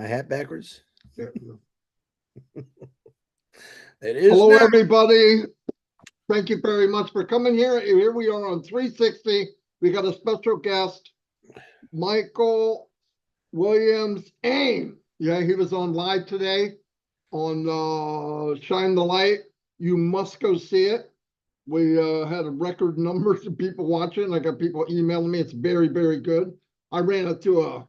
My hat backwards. Yeah. It is Hello, now. everybody. Thank you very much for coming here. Here we are on 360. We got a special guest, Michael Williams Aim. Yeah, he was on live today on Shine the Light. You must go see it. We had a record numbers of people watching. I got people emailing me. It's very, very good. I ran it to a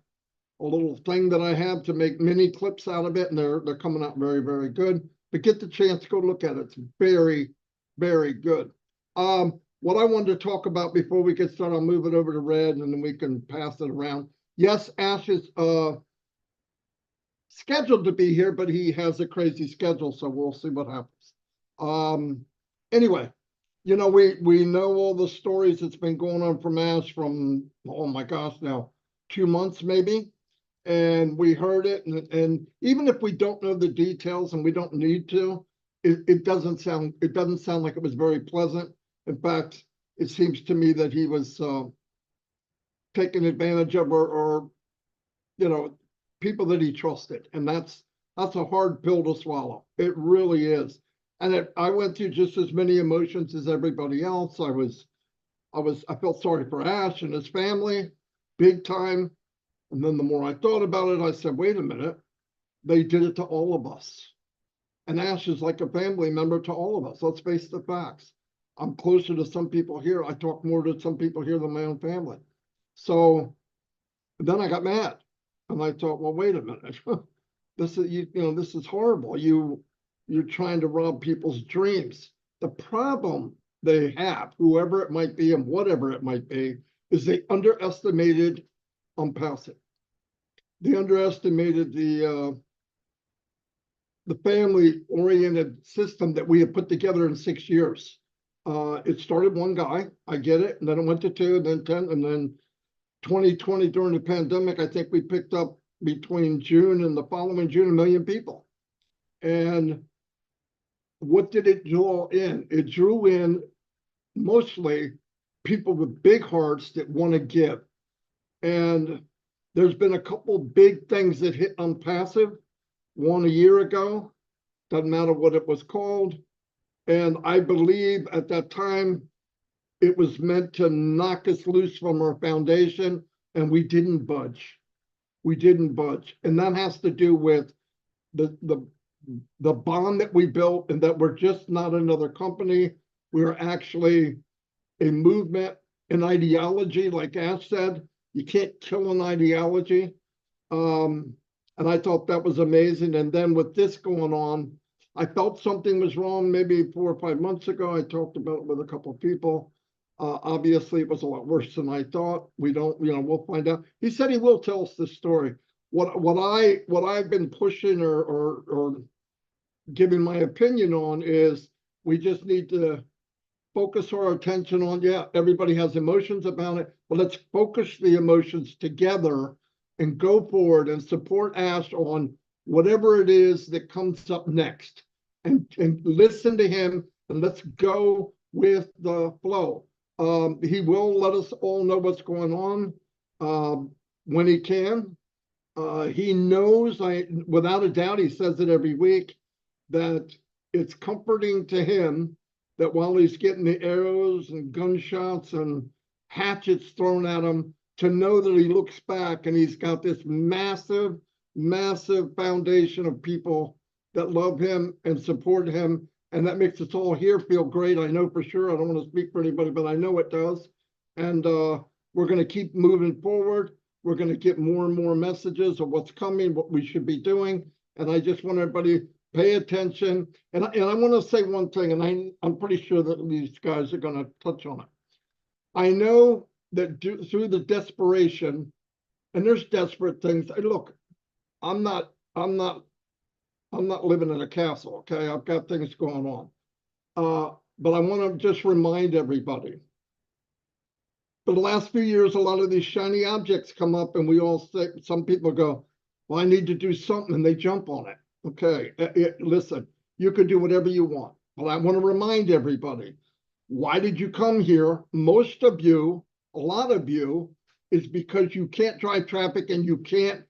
little thing that I have to make mini clips out of it, and they're coming out very, very good. But get the chance to go look at it. It's very, very good. What I wanted to talk about before we get started, I'll move it over to Red, and then we can pass it around. Yes, Ash is scheduled to be here, but he has a crazy schedule, so we'll see what happens. Anyway, you know, we know all the stories that's been going on from Ash from, oh my gosh, now 2 months maybe. And we heard it, and even if we don't know the details, and we don't need to, it doesn't sound like it was very pleasant. In fact, it seems to me that he was taken advantage of, or you know, people that he trusted, and that's a hard pill to swallow. It really is. And I went through just as many emotions as everybody else. I felt sorry for Ash and his family, big time. And then the more I thought about it, I said, wait a minute, they did it to all of us. And Ash is like a family member to all of us. Let's face the facts. I'm closer to some people here. I talk more to some people here than my own family. So then I got mad. And I thought, well, wait a minute. This is, this is horrible. You're trying to rob people's dreams. The problem they have, whoever it might be and whatever it might be, is they underestimated ONPASSIVE. They underestimated the family-oriented system that we have put together in 6 years. It started one guy, I get it, and then it went to 2, and then 10, and then 2020 during the pandemic, I think we picked up between June and the following June 1 million people. And what did it draw in? It drew in mostly people with big hearts that want to give. And there's been a couple big things that hit ONPASSIVE. One a year ago, doesn't matter what it was called. And I believe at that time, it was meant to knock us loose from our foundation, and we didn't budge. We didn't budge. And that has to do with the bond that we built, and that we're just not another company. We're actually a movement, an ideology, like Ash said. You can't kill an ideology. And I thought that was amazing. And then with this going on, I felt something was wrong maybe 4 or 5 months ago. I talked about it with a couple of people. Obviously, it was a lot worse than I thought. We don't, we'll find out. He said he will tell us this story. What I've been pushing or giving my opinion on is we just need to focus our attention on, yeah, everybody has emotions about it, but let's focus the emotions together and go forward and support Ash on whatever it is that comes up next, and listen to him, and let's go with the flow. He will let us all know what's going on when he can. He knows, without a doubt, he says it every week, that it's comforting to him that while he's getting the arrows and gunshots and hatchets thrown at him, to know that he looks back and he's got this massive, massive foundation of people that love him and support him. And that makes us all here feel great. I know for sure. I don't want to speak for anybody, but I know it does. And we're going to keep moving forward. We're going to get more and more messages of what's coming, what we should be doing. And I just want everybody pay attention. And I want to say one thing, and I'm pretty sure that these guys are going to touch on it. I know that through the desperation, and there's desperate things. Look, I'm not living in a castle, okay? I've got things going on. But I want to just remind everybody, for the last few years, a lot of these shiny objects come up, and we all say, some people go, well, I need to do something, and they jump on it. Okay, listen, you can do whatever you want. But I want to remind everybody, why did you come here? Most of you, a lot of you, is because you can't drive traffic and you can't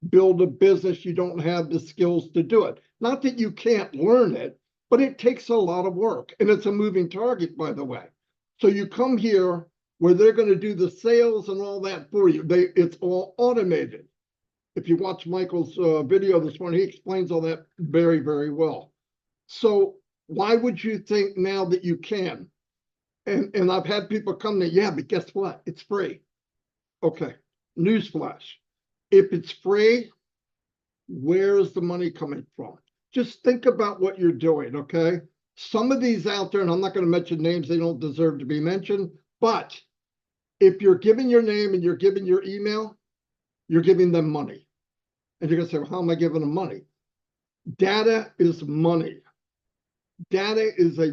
build a business, you don't have the skills to do it. Not that you can't learn it, but it takes a lot of work, and it's a moving target, by the way. So you come here where they're going to do the sales and all that for you. It's all automated. If you watch Michael's video this morning, he explains all that very, very well. So why would you think now that you can? And I've had people come to, yeah, but guess what? It's free. Okay, newsflash. If it's free, where's the money coming from? Just think about what you're doing, okay? Some of these out there, and I'm not going to mention names, they don't deserve to be mentioned, but if you're giving your name and you're giving your email, you're giving them money. And you're going to say, well, how am I giving them money? Data is money. Data is a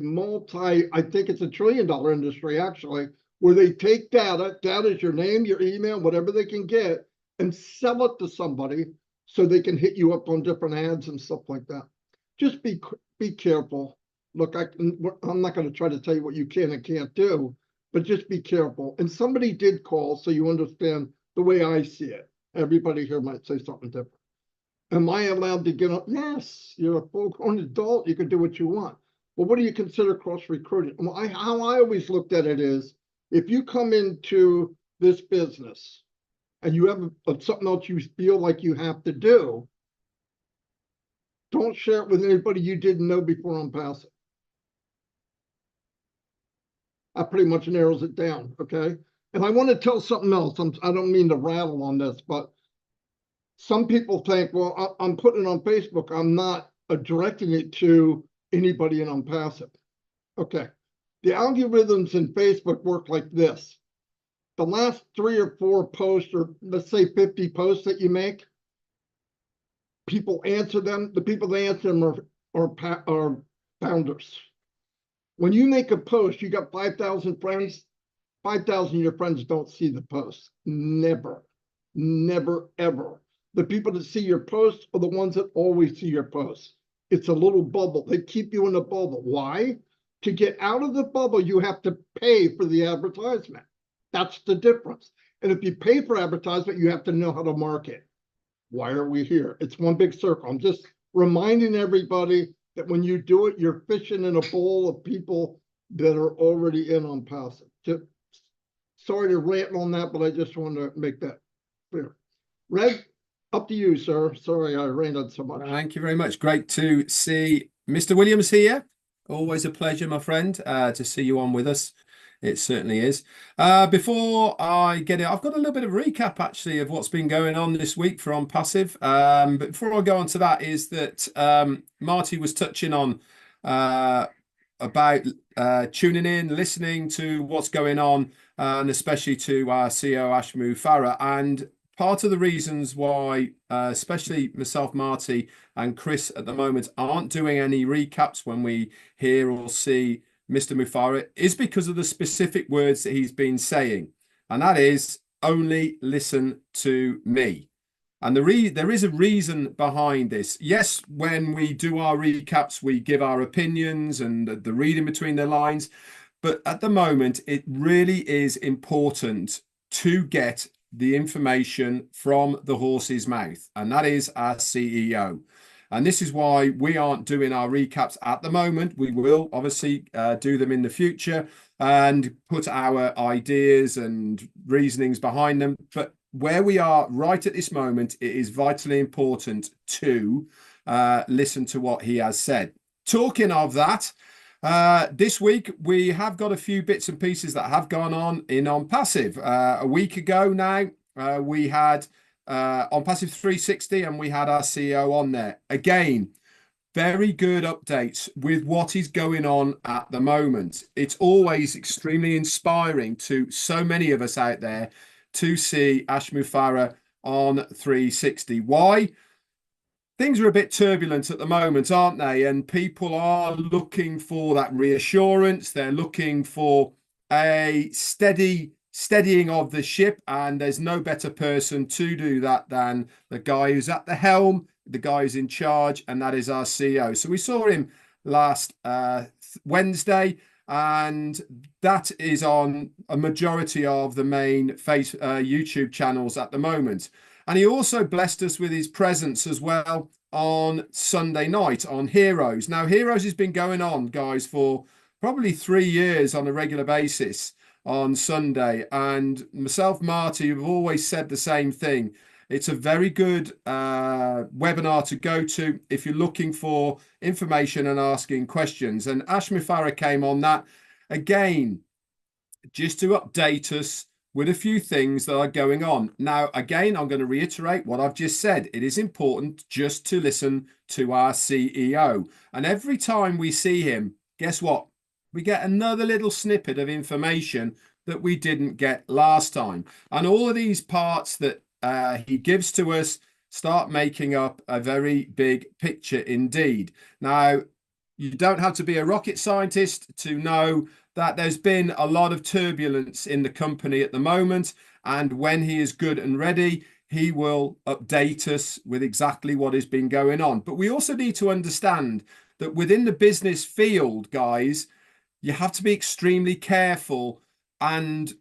I think it's $1 trillion industry, actually, where they take data is your name, your email, whatever they can get, and sell it to somebody so they can hit you up on different ads and stuff like that. Just be careful. Look, I'm not going to try to tell you what you can and can't do, but just be careful. And somebody did call, so you understand the way I see it. Everybody here might say something different. Am I allowed to get on? Yes, you're a full-grown adult. You can do what you want. Well, what do you consider cross-recruiting? Well, how I always looked at it is, if you come into this business and you have something else you feel like you have to do, don't share it with anybody you didn't know before ONPASSIVE. That pretty much narrows it down, okay? And I want to tell something else. I don't mean to rattle on this, but some people think, well, I'm putting it on Facebook. I'm not directing it to anybody in ONPASSIVE. Okay. The algorithms in Facebook work like this. The last 3 or 4 posts, or let's say 50 posts that you make, people answer them. The people that answer them are founders. When you make a post, you got 5,000 friends. 5,000 of your friends don't see the post. Never, never, ever. The people that see your posts are the ones that always see your posts. It's a little bubble. They keep you in a bubble. Why? To get out of the bubble, you have to pay for the advertisement. That's the difference. And if you pay for advertisement, you have to know how to market. Why are we here? It's one big circle. I'm just reminding everybody that when you do it, you're fishing in a bowl of people that are already in ONPASSIVE. Just sorry to rant on that, but I just want to make that clear. Red, up to you, sir. Sorry, I ranted so much. Thank you very much. Great to see Mr. Williams here. Always a pleasure, my friend, to see you on with us. It certainly is. Before I get it, I've got a little bit of recap actually of what's been going on this week for ONPASSIVE. But before I go on to that, is that Marty was touching on about tuning in, listening to what's going on, and especially to our CEO Ashmu Farah. And part of the reasons why, especially myself, Marty, and Chris at the moment aren't doing any recaps when we hear or see Mr. Mufara is because of the specific words that he's been saying. And that is, only listen to me. And there is a reason behind this. Yes, when we do our recaps, we give our opinions and the reading between the lines. But at the moment, it really is important to get the information from the horse's mouth. And that is our CEO. And this is why we aren't doing our recaps at the moment. We will obviously do them in the future and put our ideas and reasonings behind them. But where we are right at this moment, it is vitally important to listen to what he has said. Talking of that, this week we have got a few bits and pieces that have gone on in ONPASSIVE. A week ago now, we had ONPASSIVE 360 and we had our CEO on there. Again, very good updates with what is going on at the moment. It's always extremely inspiring to so many of us out there to see Ashmu Farah on 360. Why? Things are a bit turbulent at the moment, aren't they? And people are looking for that reassurance. They're looking for a steadying of the ship, and there's no better person to do that than the guy who's at the helm, the guy who's in charge, and that is our CEO. So we saw him last Wednesday, and that is on a majority of the main YouTube channels at the moment. And he also blessed us with his presence as well on Sunday night on Heroes. Now, Heroes has been going on, guys, for probably 3 years on a regular basis on Sunday. And myself, Marty, have always said the same thing. It's a very good webinar to go to if you're looking for information and asking questions. And Ashmi Farah came on that again, just to update us with a few things that are going on. Now, again, I'm going to reiterate what I've just said. It is important just to listen to our CEO. And every time we see him, guess what? We get another little snippet of information that we didn't get last time. And all of these parts that he gives to us start making up a very big picture indeed. Now, you don't have to be a rocket scientist to know that there's been a lot of turbulence in the company at the moment. And when he is good and ready, he will update us with exactly what has been going on. But we also need to understand that within the business field, guys, you have to be extremely careful, and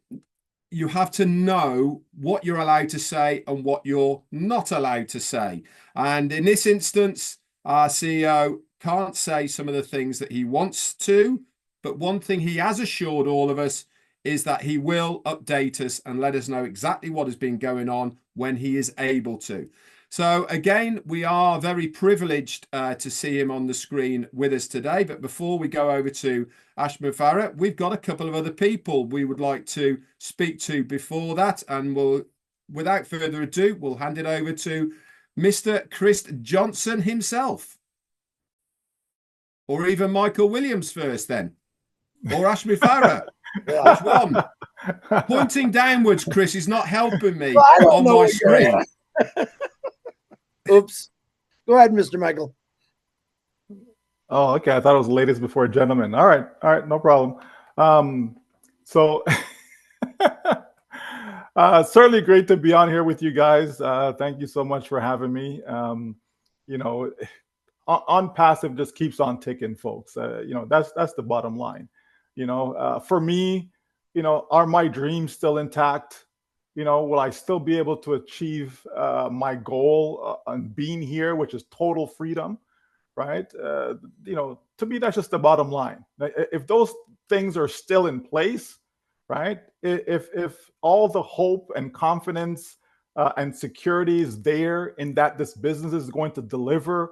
you have to know what you're allowed to say and what you're not allowed to say. And in this instance, our CEO can't say some of the things that he wants to, but one thing he has assured all of us is that he will update us and let us know exactly what has been going on when he is able to. So again, we are very privileged to see him on the screen with us today. But before we go over to Ashmi Farah, we've got a couple of other people we would like to speak to before that. And we'll, without further ado, we'll hand it over to Mr. Chris Johnson himself. Or even Michael Williams first then. Or Ashmi Farah. Which one? Pointing downwards, Chris, is not helping me on my screen. Oops. Go ahead, Mr. Michael. Oh, okay. I thought it was ladies before gentlemen. All right. No problem. Certainly great to be on here with you guys. Thank you so much for having me. You know, ONPASSIVE just keeps on ticking, folks. You know, that's the bottom line. You know, for me, you know, are my dreams still intact? You know, will I still be able to achieve my goal on being here, which is total freedom, right? You know, to me, that's just the bottom line. If those things are still in place, right? If all the hope and confidence and security is there in that this business is going to deliver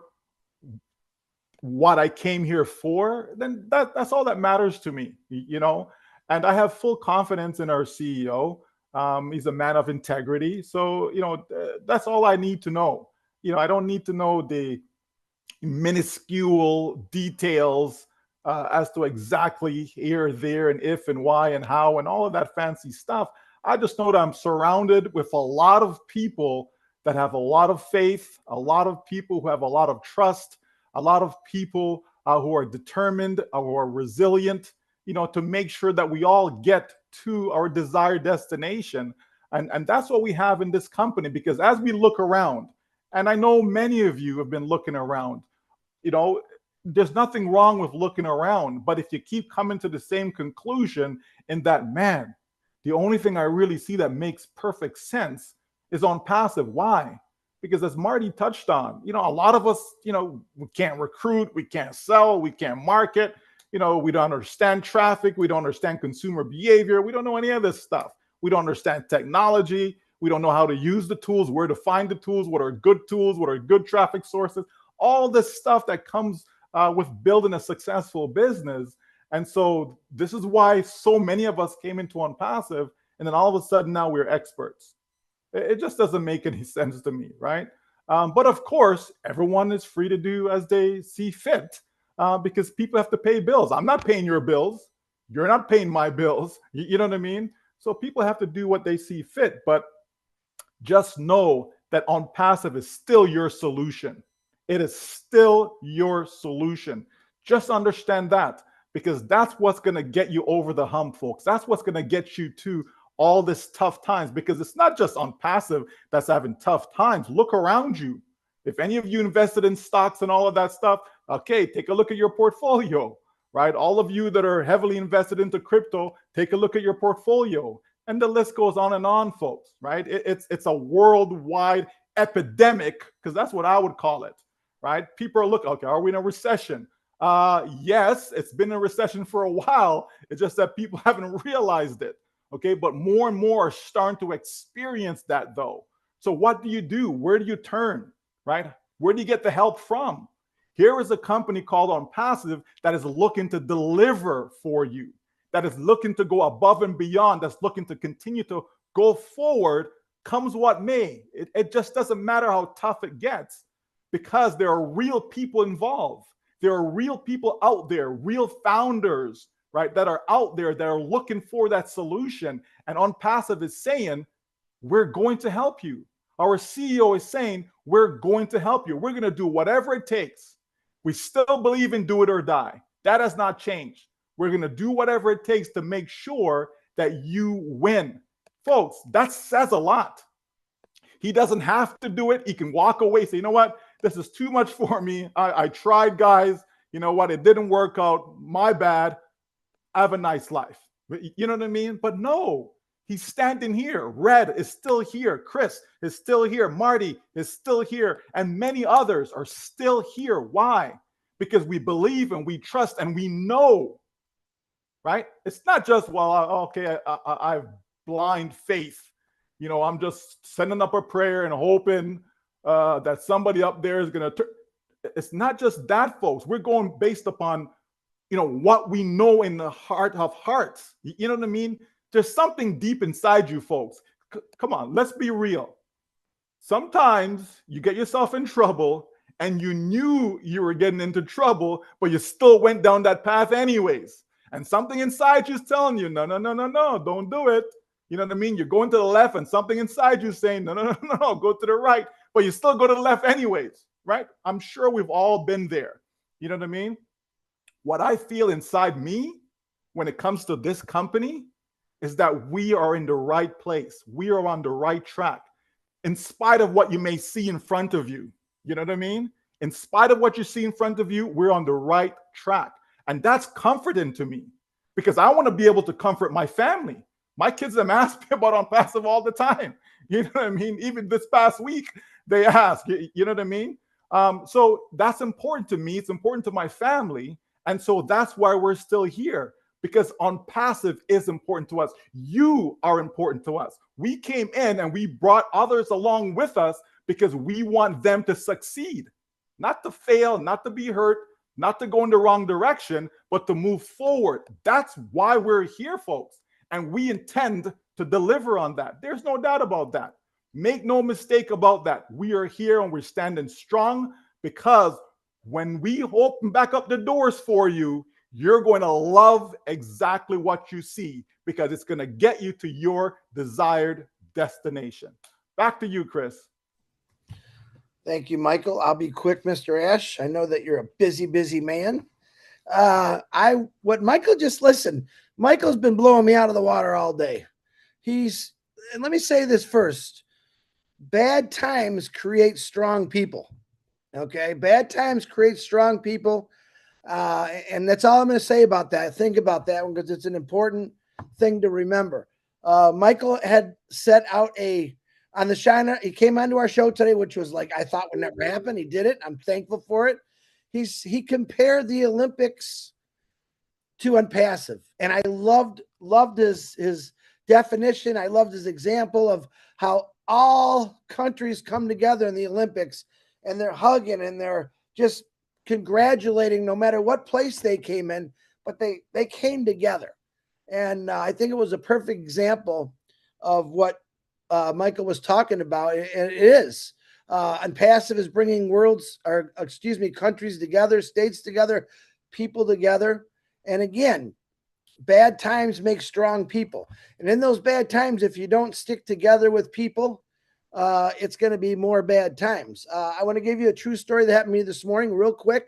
what I came here for, then that's all that matters to me, you know? And I have full confidence in our CEO. He's a man of integrity. So, you know, that's all I need to know. You know, I don't need to know the minuscule details as to exactly here, there, and if, and why, and how, and all of that fancy stuff. I just know that I'm surrounded with a lot of people that have a lot of faith, a lot of people who have a lot of trust, a lot of people who are determined, who are resilient, you know, to make sure that we all get to our desired destination. And that's what we have in this company, because as we look around, and I know many of you have been looking around, you know, there's nothing wrong with looking around, but if you keep coming to the same conclusion in that, man, the only thing I really see that makes perfect sense is ONPASSIVE. Why? Because as Marty touched on, you know, a lot of us, you know, we can't recruit, we can't sell, we can't market, you know, we don't understand traffic, we don't understand consumer behavior, we don't know any of this stuff. We don't understand technology, we don't know how to use the tools, where to find the tools, what are good tools, what are good traffic sources, all this stuff that comes with building a successful business. And so this is why so many of us came into ONPASSIVE, and then all of a sudden now we're experts. It just doesn't make any sense to me, right? But of course, everyone is free to do as they see fit, because people have to pay bills. I'm not paying your bills. You're not paying my bills. You know what I mean? So people have to do what they see fit. But just know that ONPASSIVE is still your solution. It is still your solution. Just understand that, because that's what's going to get you over the hump, folks. That's what's going to get you to all this tough times, because it's not just ONPASSIVE that's having tough times. Look around you. If any of you invested in stocks and all of that stuff, okay, take a look at your portfolio, right? All of you that are heavily invested into crypto, take a look at your portfolio. And the list goes on, folks, right? It's a worldwide epidemic, because that's what I would call it, right? People are looking, okay, are we in a recession? Yes, it's been a recession for a while. It's just that people haven't realized it, okay? But more and more are starting to experience that, though. So what do you do? Where do you turn, right? Where do you get the help from? Here is a company called ONPASSIVE that is looking to deliver for you, that is looking to go above and beyond, that's looking to continue to go forward, comes what may. It just doesn't matter how tough it gets, because there are real people involved. There are real people out there, real founders, right, that are out there that are looking for that solution. And ONPASSIVE is saying, we're going to help you. Our CEO is saying, we're going to help you. We're going to do whatever it takes. We still believe in do it or die. That has not changed. We're going to do whatever it takes to make sure that you win. Folks, that says a lot. He doesn't have to do it. He can walk away, say, you know what? This is too much for me. I tried, guys. You know what? It didn't work out. My bad. Have a nice life. You know what I mean? But no, he's standing here. Red is still here. Chris is still here. Marty is still here. And many others are still here. Why? Because we believe and we trust and we know, right? It's not just, well, okay, I have blind faith. You know, I'm just sending up a prayer and hoping that somebody up there is going to. It's not just that, folks. We're going based upon, you know, what we know in the heart of hearts. You know what I mean? There's something deep inside you, folks. Come on, let's be real. Sometimes you get yourself in trouble and you knew you were getting into trouble, but you still went down that path anyways. And something inside you is telling you, no, don't do it. You know what I mean? You're going to the left and something inside you is saying, no, go to the right. But you still go to the left anyways, right? I'm sure we've all been there. You know what I mean? What I feel inside me when it comes to this company is that we are in the right place. We are on the right track. In spite of what you may see in front of you. You know what I mean? In spite of what you see in front of you, we're on the right track. And that's comforting to me, because I want to be able to comfort my family. My kids have asked me about ONPASSIVE all the time. You know what I mean? Even this past week, they ask, you know what I mean? So that's important to me. It's important to my family. And so that's why we're still here, because ONPASSIVE is important to us. You are important to us. We came in and we brought others along with us because we want them to succeed, not to fail, not to be hurt, not to go in the wrong direction, but to move forward. That's why we're here, folks. And we intend to deliver on that. There's no doubt about that. Make no mistake about that. We are here and we're standing strong, because when we open back up the doors for you, you're going to love exactly what you see, because it's going to get you to your desired destination. Back to you, Chris. Thank you, Michael. I'll be quick, Mr. Ash. I know that you're a busy man. What Michael just listened, Michael's been blowing me out of the water all day. And let me say this first. Bad times create strong people. Okay. Bad times create strong people. And that's all I'm going to say about that. Think about that one, because it's an important thing to remember. Michael had set out on the Shiner. He came onto our show today, which was like, I thought would never happen. He did it. I'm thankful for it. He compared the Olympics to ONPASSIVE. And I loved his definition. I loved his example of how all countries come together in the Olympics and they're hugging and they're just congratulating no matter what place they came in, but they came together. And I think it was a perfect example of what Michael was talking about. And it is. ONPASSIVE is bringing countries together, states together, people together. And again, bad times make strong people. And in those bad times, if you don't stick together with people, it's going to be more bad times. I want to give you a true story that happened to me this morning real quick.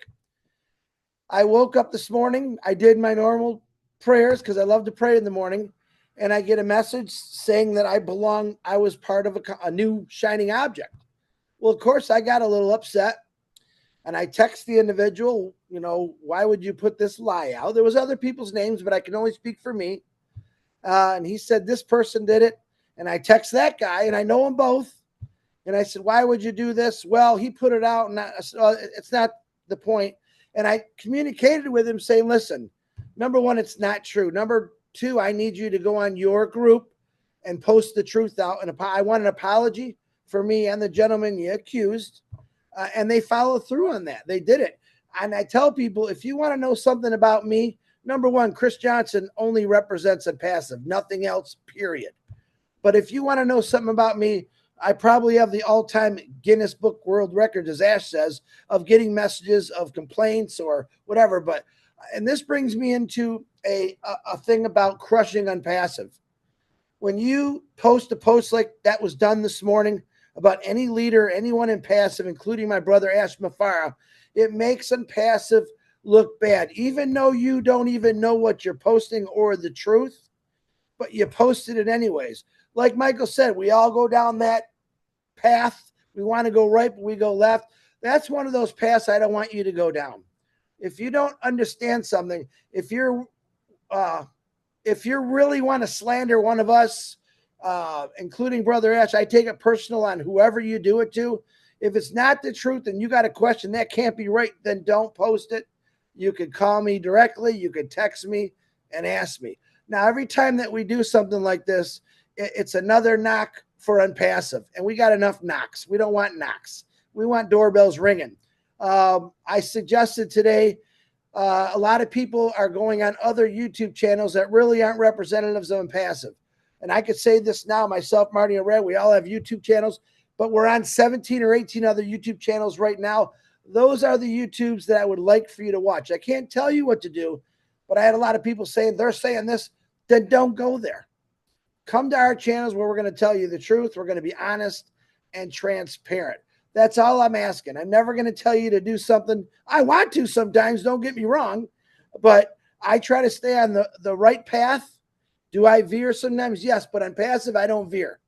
I woke up this morning. I did my normal prayers because I love to pray in the morning. And I get a message saying that I was part of a new shining object. Well, of course, I got a little upset. And I text the individual, why would you put this lie out? There was other people's names, but I can only speak for me. And he said, this person did it. And I text that guy, and I know them both. And I said, why would you do this? Well, he put it out, and I said, oh, it's not the point. And I communicated with him saying, listen, number one, it's not true. Number two, I need you to go on your group and post the truth out. And I want an apology for me and the gentleman you accused. And they followed through on that. They did it. And I tell people, if you want to know something about me, number one, Chris Johnson only represents ONPASSIVE, nothing else, period. But if you want to know something about me, I probably have the all-time Guinness Book World Record, as Ash says, of getting messages of complaints or whatever. But, and this brings me into a thing about crushing ONPASSIVE. When you post a post like that was done this morning about any leader, anyone in passive, including my brother Ash Mafara, it makes ONPASSIVE look bad, even though you don't even know what you're posting or the truth, but you posted it anyways. Like Michael said, we all go down that path. We want to go right, but we go left. That's one of those paths I don't want you to go down. If you don't understand something, if you really want to slander one of us, including Brother Ash, I take it personal on whoever you do it to. If it's not the truth and you got a question that can't be right, then don't post it. You could call me directly. You could text me and ask me. Now, every time that we do something like this, it's another knock for ONPASSIVE, and we got enough knocks. We don't want knocks. We want doorbells ringing. I suggested today a lot of people are going on other YouTube channels that really aren't representatives of ONPASSIVE. And I could say this now, myself, Marty, and Red, we all have YouTube channels, but we're on 17 or 18 other YouTube channels right now. Those are the YouTubes that I would like for you to watch. I can't tell you what to do, but I had a lot of people saying they're saying this, then don't go there. Come to our channels where we're going to tell you the truth. We're going to be honest and transparent. That's all I'm asking. I'm never going to tell you to do something. I want to sometimes, don't get me wrong, but I try to stay on the right path. Do I veer sometimes? Yes, but ONPASSIVE, I don't veer.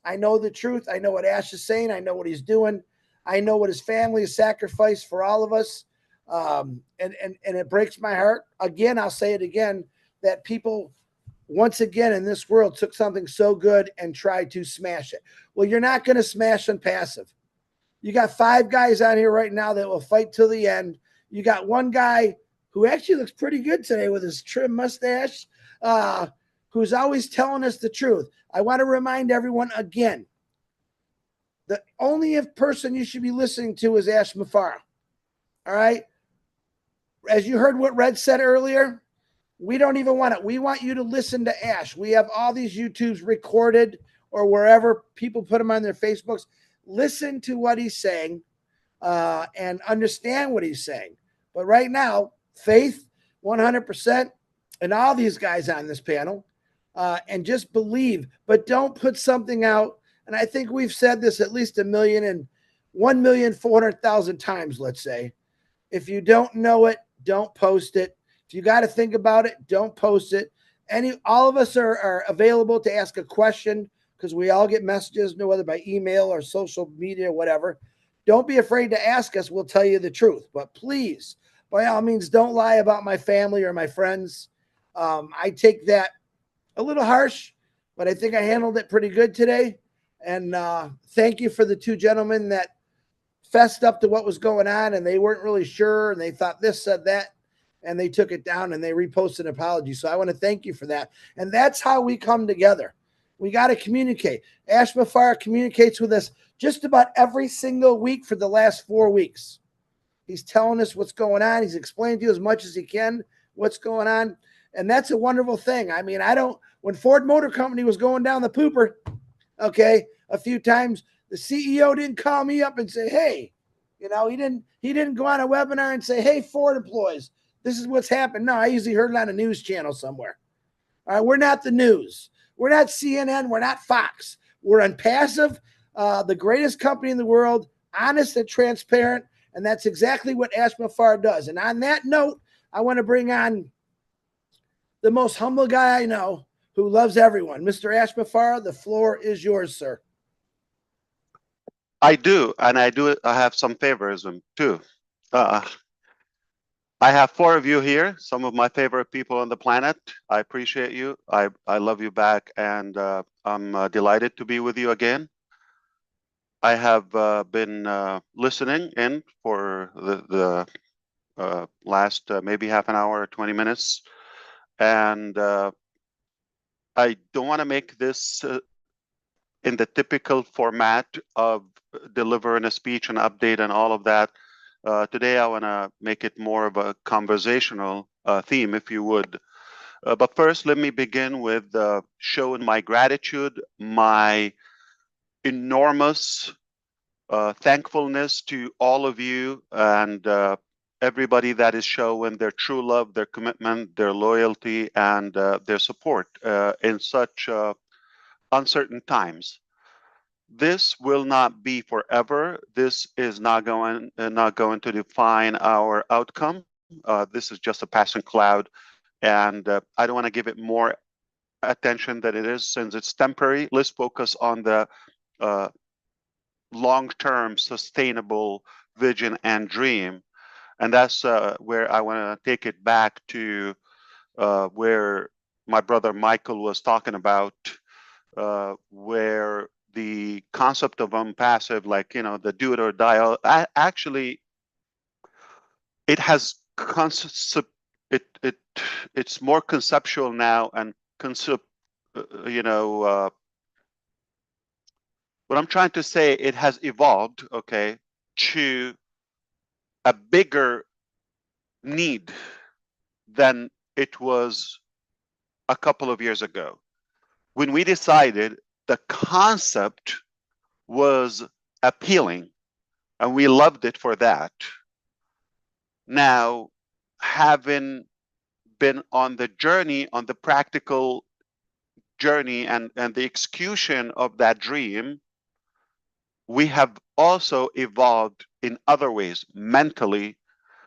I know the truth. I know what Ash is saying. I know what he's doing. I know what his family has sacrificed for all of us. And it breaks my heart. Again, I'll say it again, that people once again in this world took something so good and tried to smash it. Well, you're not going to smash ONPASSIVE. You got 5 guys on here right now that will fight till the end. You got one guy who actually looks pretty good today with his trim mustache, who's always telling us the truth. I want to remind everyone again, the only person you should be listening to is Ash Mafara. All right? As you heard what Red said earlier, we don't even want it. We want you to listen to Ash. We have all these YouTubes recorded or wherever people put them on their Facebooks. Listen to what he's saying and understand what he's saying. But right now, faith, 100%, and all these guys on this panel, and just believe, but don't put something out. And I think we've said this at least 1,400,000 times, let's say. If you don't know it, don't post it. If you got to think about it, don't post it. All of us are available to ask a question because we all get messages, whether by email or social media, whatever. Don't be afraid to ask us. We'll tell you the truth. But please, by all means, don't lie about my family or my friends. I take that a little harsh, but I think I handled it pretty good today. And thank you for the 2 gentlemen that fessed up to what was going on, and they weren't really sure, and they thought this said that, and they took it down, and they reposted an apology. So I want to thank you for that. And that's how we come together. We got to communicate. Ash Mafara communicates with us just about every single week for the last 4 weeks. He's telling us what's going on. He's explaining to you as much as he can what's going on. And that's a wonderful thing. I mean, when Ford Motor Company was going down the pooper, okay, a few times, the CEO didn't call me up and say, hey, he didn't go on a webinar and say, hey, Ford employees, this is what's happened. No, I usually heard it on a news channel somewhere. All right, we're not the news. We're not CNN. We're not Fox. We're ONPASSIVE, the greatest company in the world, honest and transparent, and that's exactly what Ash Mafara does. And on that note, I want to bring on the most humble guy I know who loves everyone. Mr. Ash Mafara, the floor is yours, sir. I do, and I have some favorism too. I have 4 of you here, some of my favorite people on the planet. I appreciate you. I love you back, and I'm delighted to be with you again. I have been listening in for the last maybe half an hour or 20 minutes, and I don't want to make this in the typical format of delivering a speech and update and all of that. Today, I want to make it more of a conversational theme, if you would. But first, let me begin with showing my gratitude, my enormous thankfulness to all of you and everybody that is showing their true love, their commitment, their loyalty, and their support in such uncertain times. This will not be forever. This is not going to define our outcome. This is just a passing cloud, and I don't want to give it more attention than it is, since it's temporary. Let's focus on the long-term sustainable vision and dream, and that's where I want to take it back to where my brother Michael was talking about, where the concept of ONPASSIVE, like, you know, the do it or die, actually it has it's more conceptual now, and you know, what I'm trying to say, it has evolved, okay, to a bigger need than it was a couple of years ago. When we decided, the concept was appealing and we loved it for that. Now, having been on the journey, on the practical journey and the execution of that dream, we have also evolved in other ways mentally.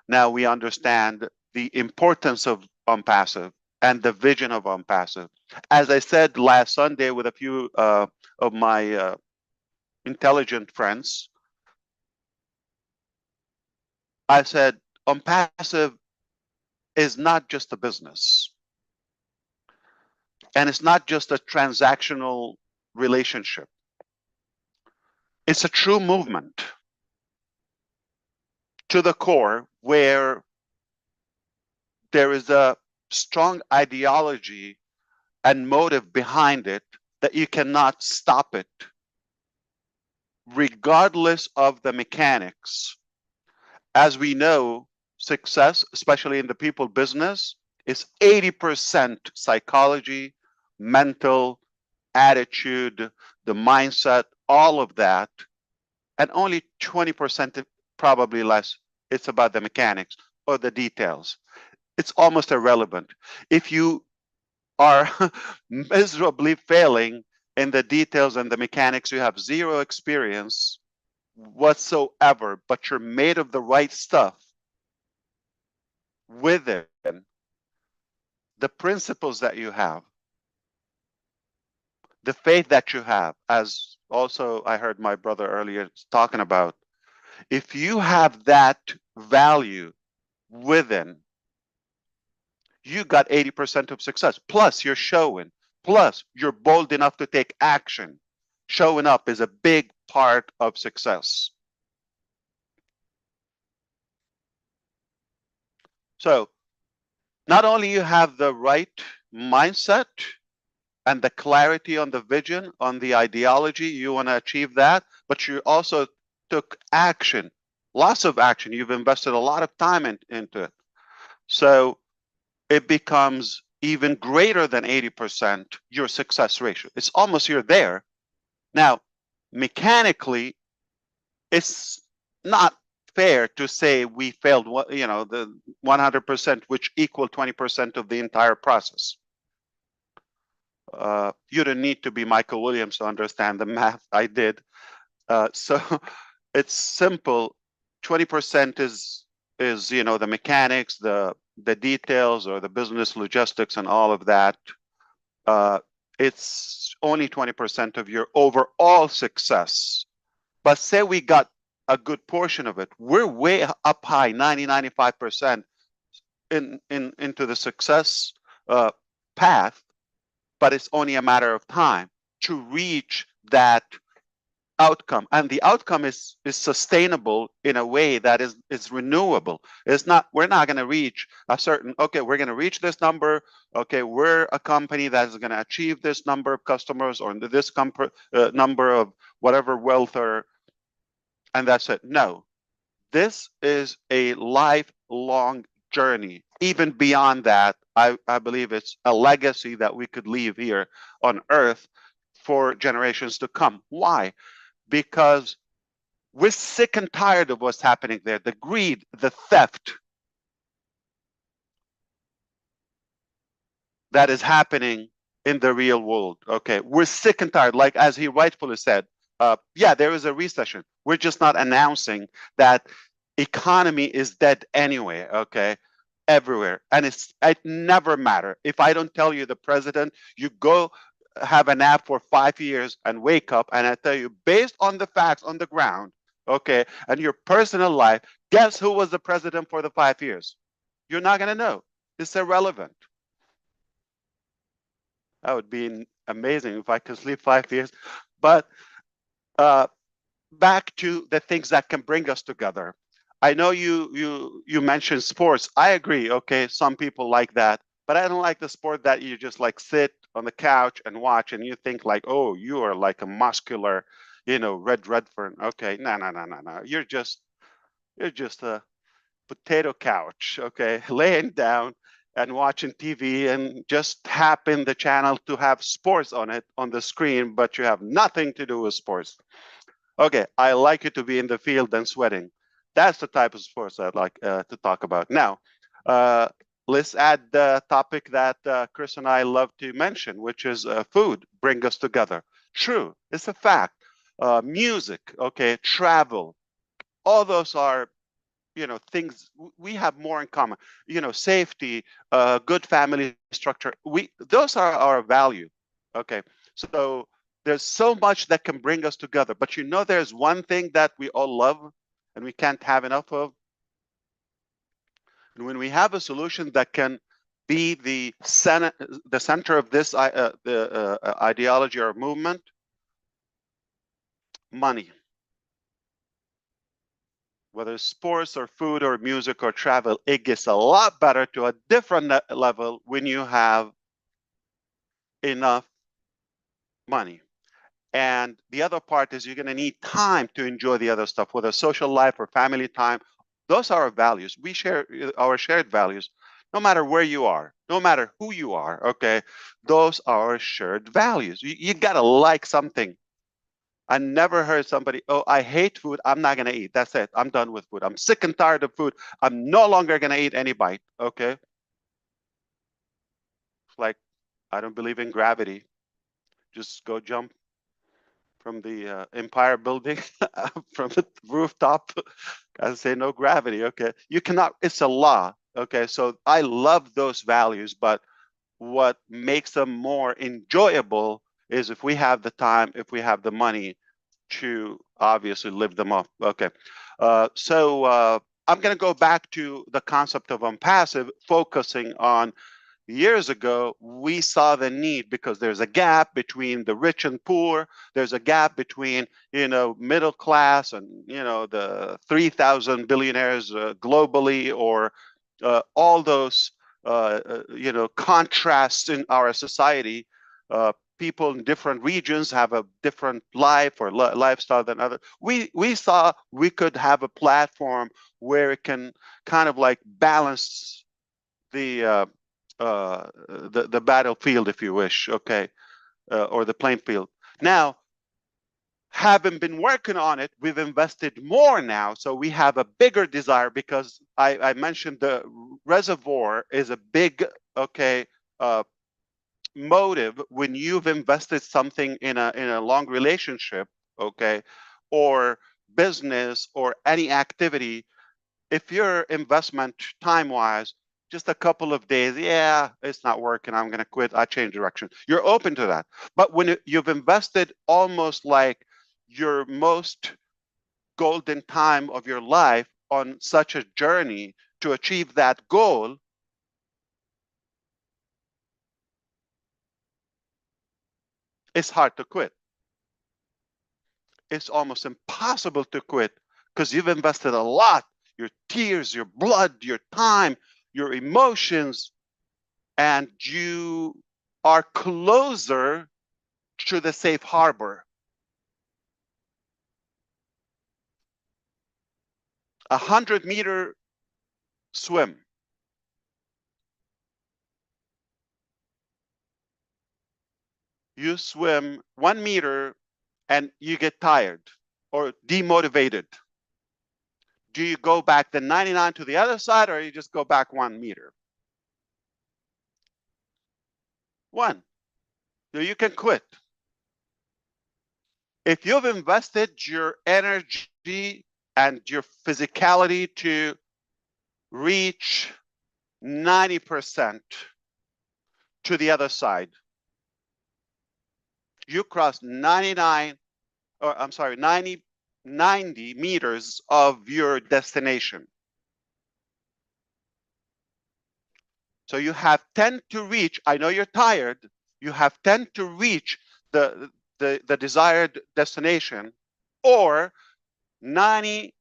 Now we understand the importance of ONPASSIVE and the vision of ONPASSIVE. As I said last Sunday with a few of my intelligent friends, I said ONPASSIVE is not just a business, and it's not just a transactional relationship. It's a true movement to the core, where there is a strong ideology and motive behind it that you cannot stop it, regardless of the mechanics. As we know, success, especially in the people business, is 80% psychology, mental, attitude, the mindset, all of that, and only 20%, probably less, it's about the mechanics or the details. It's almost irrelevant. If you are miserably failing in the details and the mechanics, you have zero experience whatsoever, but you're made of the right stuff within the principles that you have, the faith that you have, as also I heard my brother earlier talking about. If you have that value within, you got 80% of success. Plus, you're showing. Plus, you're bold enough to take action. Showing up is a big part of success. So, not only you have the right mindset and the clarity on the vision, on the ideology, you want to achieve that, but you also took action, lots of action. You've invested a lot of time into it. So it becomes even greater than 80%, your success ratio. It's almost, you're there. Now, mechanically, it's not fair to say we failed, you know, the 100%, which equal 20% of the entire process. You don't need to be Michael Williams to understand the math. I did. So it's simple. 20% is, you know, the mechanics, the details, or the business logistics and all of that. It's only 20% of your overall success. But say we got a good portion of it. We're way up high, 90, 95%. into the success path, but it's only a matter of time to reach that outcome, and the outcome is sustainable in a way that is renewable. It's not, we're not going to reach a certain, okay, we're going to reach this number, okay, we're a company that is going to achieve this number of customers or this number of whatever wealth, or and that's it. No, this is a lifelong journey. Even beyond that, I believe it's a legacy that we could leave here on earth for generations to come. Why? Because we're sick and tired of what's happening there. The greed, the theft that is happening in the real world. Okay, we're sick and tired. Like as he rightfully said, yeah, there is a recession. We're just not announcing that economy is dead anyway. Okay, everywhere, and it never matter. If I don't tell you the president, you go have a nap for 5 years and wake up, and I tell you based on the facts on the ground, okay, and your personal life, guess who was the president for the 5 years? You're not gonna know. It's irrelevant. That would be amazing if I could sleep 5 years. But back to the things that can bring us together. I know you mentioned sports. I agree. Okay, some people like that, but I don't like the sport that you just like sit on the couch and watch, and you think like, oh, you are like a muscular, Red Redfern. Okay, no. You're just a potato couch. Okay, laying down and watching TV and just tapping the channel to have sports on it on the screen, but you have nothing to do with sports. Okay, I like it to be in the field and sweating. That's the type of sports I'd like to talk about. Now, let's add the topic that Chris and I love to mention, which is food, bring us together. True, it's a fact. Music, okay, travel, all those are, things we have more in common. Safety, good family structure. Those are our value. Okay, so there's so much that can bring us together. But there's one thing that we all love and we can't have enough of. And when we have a solution that can be the center of this ideology or movement, money. Whether it's sports or food or music or travel, it gets a lot better to a different level when you have enough money. And the other part is you're going to need time to enjoy the other stuff, whether social life or family time. Those are our values. We share our shared values, no matter where you are, no matter who you are. Okay, those are our shared values. You got to like something. I never heard somebody, oh, I hate food, I'm not going to eat. That's it. I'm done with food. I'm sick and tired of food. I'm no longer going to eat any bite. Okay. It's like, I don't believe in gravity. Just go jump from the Empire building, from the rooftop, and say no gravity. Okay. You cannot, it's a law. Okay. So I love those values, but what makes them more enjoyable is if we have the time, if we have the money to obviously live them up. Okay, so I'm going to go back to the concept of ONPASSIVE, focusing on years ago, we saw the need because there's a gap between the rich and poor. There's a gap between, middle class and, the 3,000 billionaires globally, or all those, contrasts in our society. People in different regions have a different life or lifestyle than others. We saw we could have a platform where it can kind of like balance the battlefield, if you wish, okay, or the playing field. Now, having been working on it, we've invested more now, so we have a bigger desire, because I mentioned the reservoir is a big, okay, motive when you've invested something in a long relationship, okay, or business or any activity. If your investment time-wise, just a couple of days, yeah, it's not working, I'm going to quit, I change direction, you're open to that. But when you've invested almost like your most golden time of your life on such a journey to achieve that goal, it's hard to quit. It's almost impossible to quit because you've invested a lot, your tears, your blood, your time, your emotions, and you are closer to the safe harbor. 100-meter swim. You swim 1 meter and you get tired or demotivated. Do you go back the 99 to the other side, or you just go back 1 meter? 1. So you can quit. If you've invested your energy and your physicality to reach 90% to the other side, you cross 90 meters of your destination. So you have 10 to reach. I know you're tired. You have 10 to reach the desired destination, or 90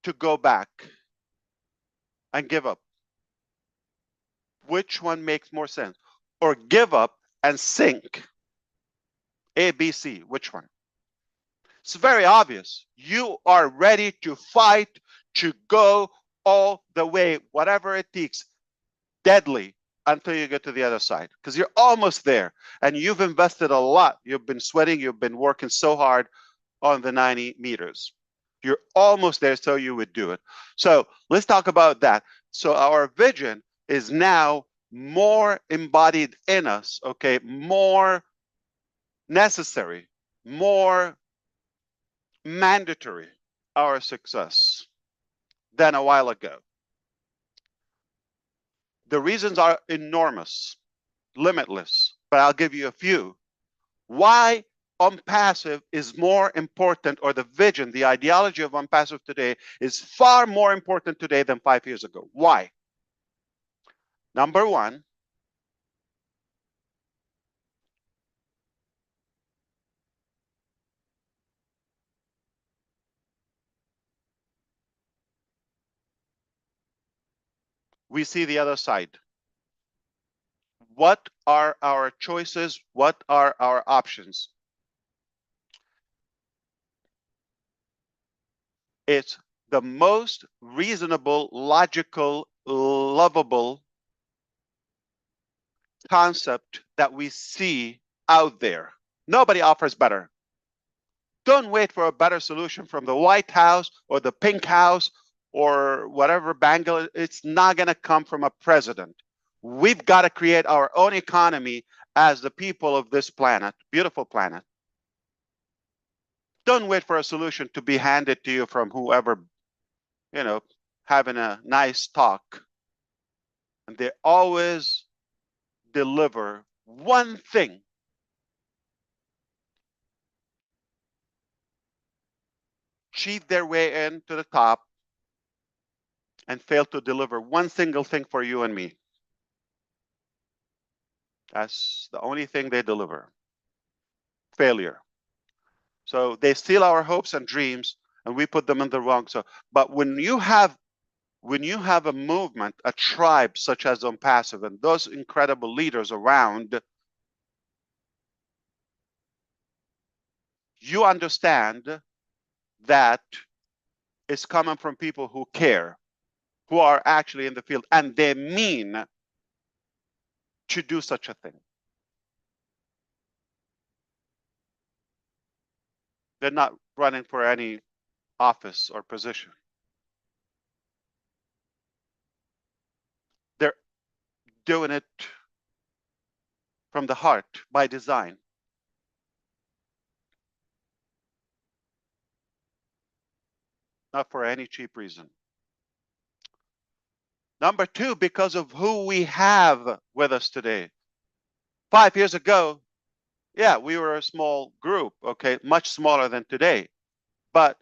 to go back and give up. Which one makes more sense? Or give up and sink. A, B, C, which one? It's very obvious. You are ready to fight, to go all the way, whatever it takes, deadly, until you get to the other side, because you're almost there and you've invested a lot. You've been sweating, you've been working so hard on the 90 meters. You're almost there, so you would do it. So let's talk about that. So our vision is now more embodied in us, okay, more necessary, more mandatory, our success, than a while ago. The reasons are enormous, limitless, but I'll give you a few. Why ONPASSIVE is more important, or the vision, the ideology of ONPASSIVE today is far more important today than 5 years ago. Why? Number one, we see the other side. What are our choices? What are our options? It's the most reasonable, logical, lovable concept that we see out there. Nobody offers better. Don't wait for a better solution from the White House or the Pink House or whatever bangle. It's not going to come from a president. We've got to create our own economy as the people of this planet, beautiful planet. Don't wait for a solution to be handed to you from whoever, you know, having a nice talk. And they always deliver one thing. Cheat their way into the top and fail to deliver one single thing for you and me. That's the only thing they deliver. Failure. So they steal our hopes and dreams, and we put them in the wrong. But when you have a movement, a tribe such as ONPASSIVE, and those incredible leaders around, you understand that it's coming from people who care, who are actually in the field, and they mean to do such a thing. They're not running for any office or position. They're doing it from the heart, by design. Not for any cheap reason. Number two, because of who we have with us today. 5 years ago, yeah, we were a small group, okay, much smaller than today. But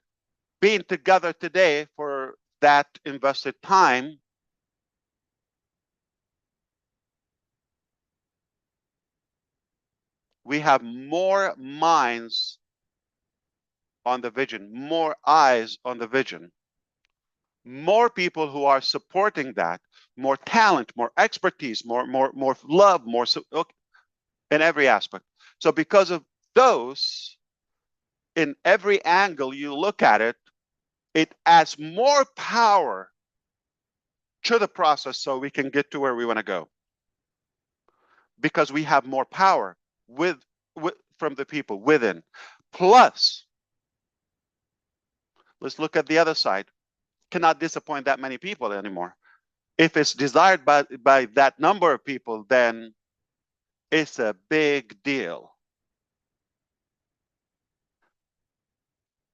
being together today for that invested time we have more minds on the vision, more eyes on the vision, more people who are supporting that, more talent, more expertise, more love, more in every aspect. So because of those, in every angle you look at it, it adds more power to the process so we can get to where we want to go. Because we have more power from the people within. Plus, let's look at the other side. Cannot disappoint that many people anymore. If it's desired by that number of people, then it's a big deal.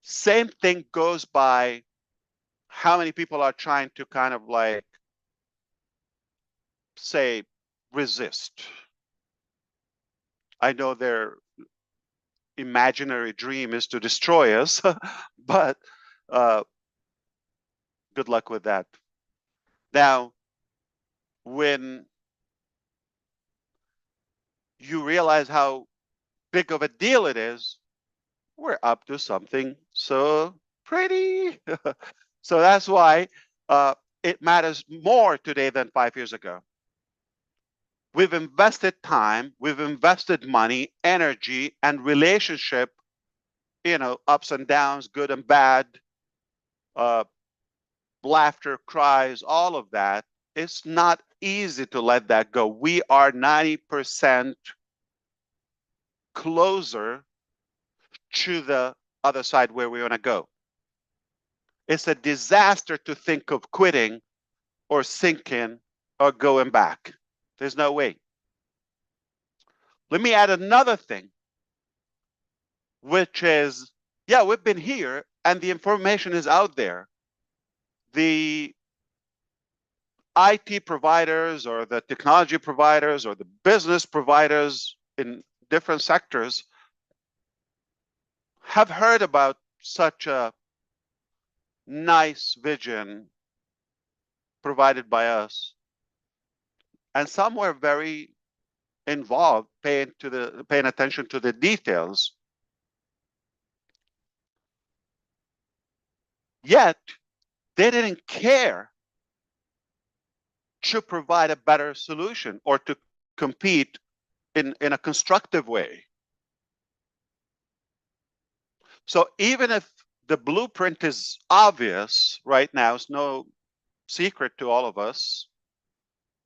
Same thing goes by how many people are trying to kind of like, say, resist. I know their imaginary dream is to destroy us, but good luck with that. Now, when you realize how big of a deal it is, we're up to something so pretty. So that's why it matters more today than 5 years ago. We've invested time, we've invested money, energy, and relationship, ups and downs, good and bad, laughter, cries, all of that. It's not easy to let that go. We are 90% closer to the other side where we want to go. It's a disaster to think of quitting or sinking or going back. There's no way. Let me add another thing, which is, yeah, we've been here and the information is out there. The IT providers or the technology providers or the business providers in different sectors have heard about such a nice vision provided by us. And some were very involved, paying attention to the details. Yet, they didn't care to provide a better solution or to compete in a constructive way. So even if the blueprint is obvious right now, it's no secret to all of us,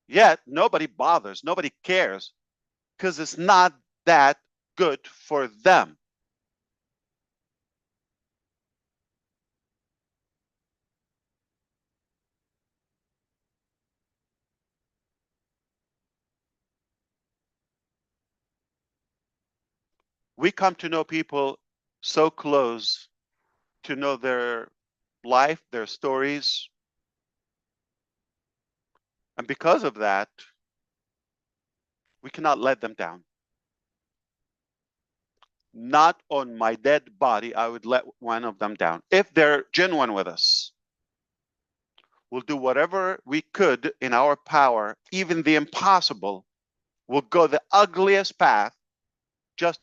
yet nobody bothers, nobody cares, because it's not that good for them. We come to know people so close, to know their life, their stories. And because of that, we cannot let them down. Not on my dead body, I would let one of them down. If they're genuine with us, we'll do whatever we could in our power, even the impossible. We'll go the ugliest path, just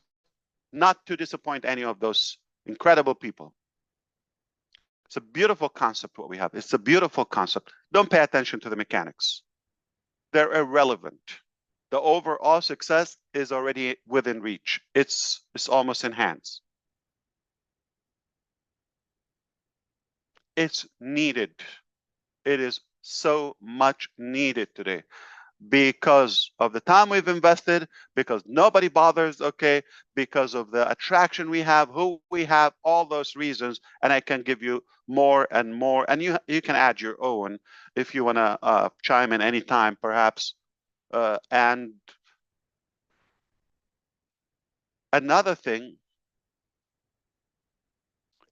not to disappoint any of those incredible people. It's a beautiful concept what we have. It's a beautiful concept. Don't pay attention to the mechanics. They're irrelevant. The overall success is already within reach. It's almost in hands. It's needed. It is so much needed today because of the time we've invested, because nobody bothers, okay, because of the attraction we have, who we have, all those reasons. And I can give you more and more. And you can add your own if you want to chime in anytime, perhaps. And another thing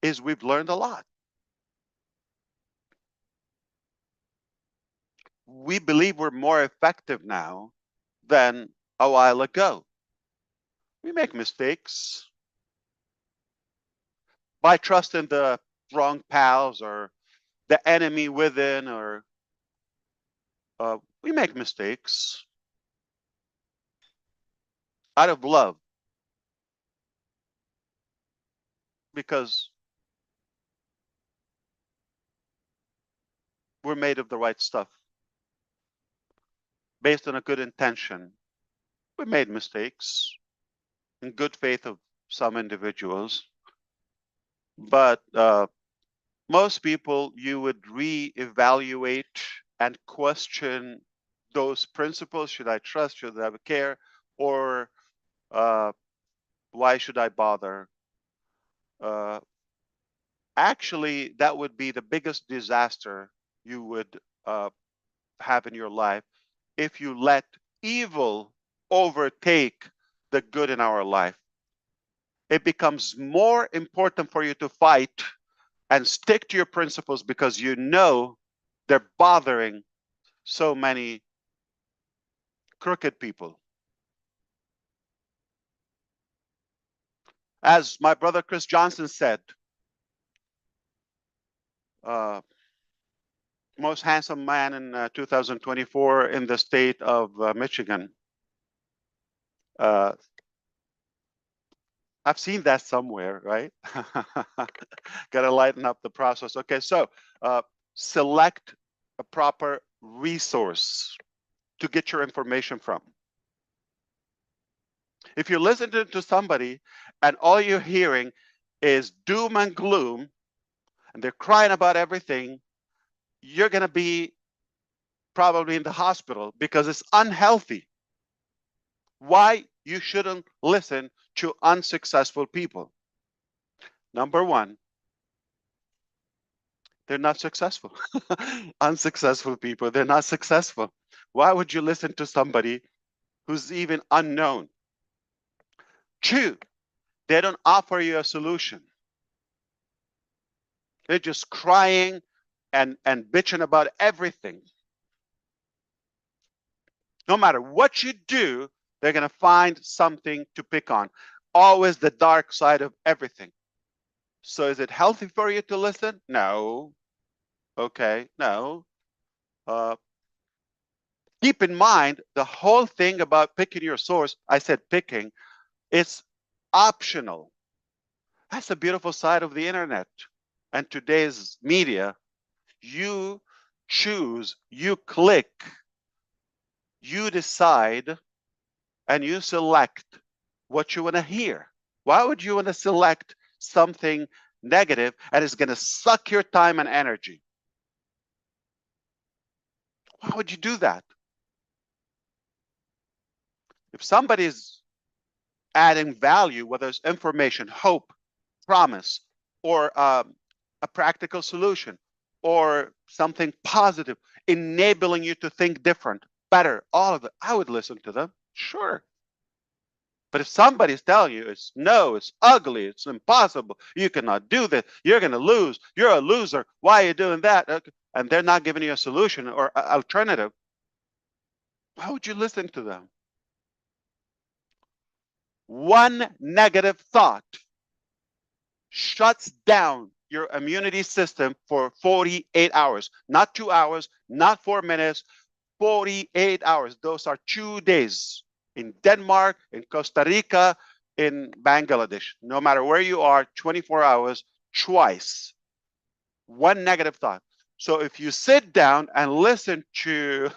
is we've learned a lot. We believe we're more effective now than a while ago. We make mistakes by trusting the wrong pals or the enemy within, or we make mistakes out of love. because we're made of the right stuff. Based on a good intention, we made mistakes in good faith of some individuals, but most people, you would reevaluate and question those principles. Should I trust? Should I care? Or why should I bother? Actually, that would be the biggest disaster you would have in your life if you let evil overtake the good in our life. It becomes more important for you to fight and stick to your principles because you know they're bothering so many crooked people. As my brother Chris Johnson said, most handsome man in 2024 in the state of Michigan. I've seen that somewhere, right? Got to lighten up the process. Okay, so select a proper resource to get your information from. If you listen to somebody and all you're hearing is doom and gloom, and they're crying about everything, you're going to be probably in the hospital because it's unhealthy. Why you shouldn't listen to unsuccessful people? Number one, they're not successful. Unsuccessful people, they're not successful. Why would you listen to somebody who's even unknown? Two, they don't offer you a solution. They're just crying and bitching about everything. No matter what you do, they're going to find something to pick on. Always the dark side of everything. So is it healthy for you to listen? No. Okay, no. Keep in mind, the whole thing about picking your source, I said picking, it's optional. That's the beautiful side of the internet and today's media. You choose, you click, you decide, and you select what you want to hear. Why would you want to select something negative and it's going to suck your time and energy? Why would you do that? If somebody's adding value, whether it's information, hope, promise, or a practical solution, or something positive, enabling you to think different, better, all of it, I would listen to them, sure. But if somebody's telling you it's no, it's ugly, it's impossible, you cannot do this, you're going to lose, you're a loser, why are you doing that? And they're not giving you a solution or alternative, why would you listen to them? One negative thought shuts down your immunity system for 48 hours, not 2 hours, not 4 minutes, 48 hours. Those are 2 days in Denmark, in Costa Rica, in Bangladesh. No matter where you are, 24 hours, twice. One negative thought. So if you sit down and listen to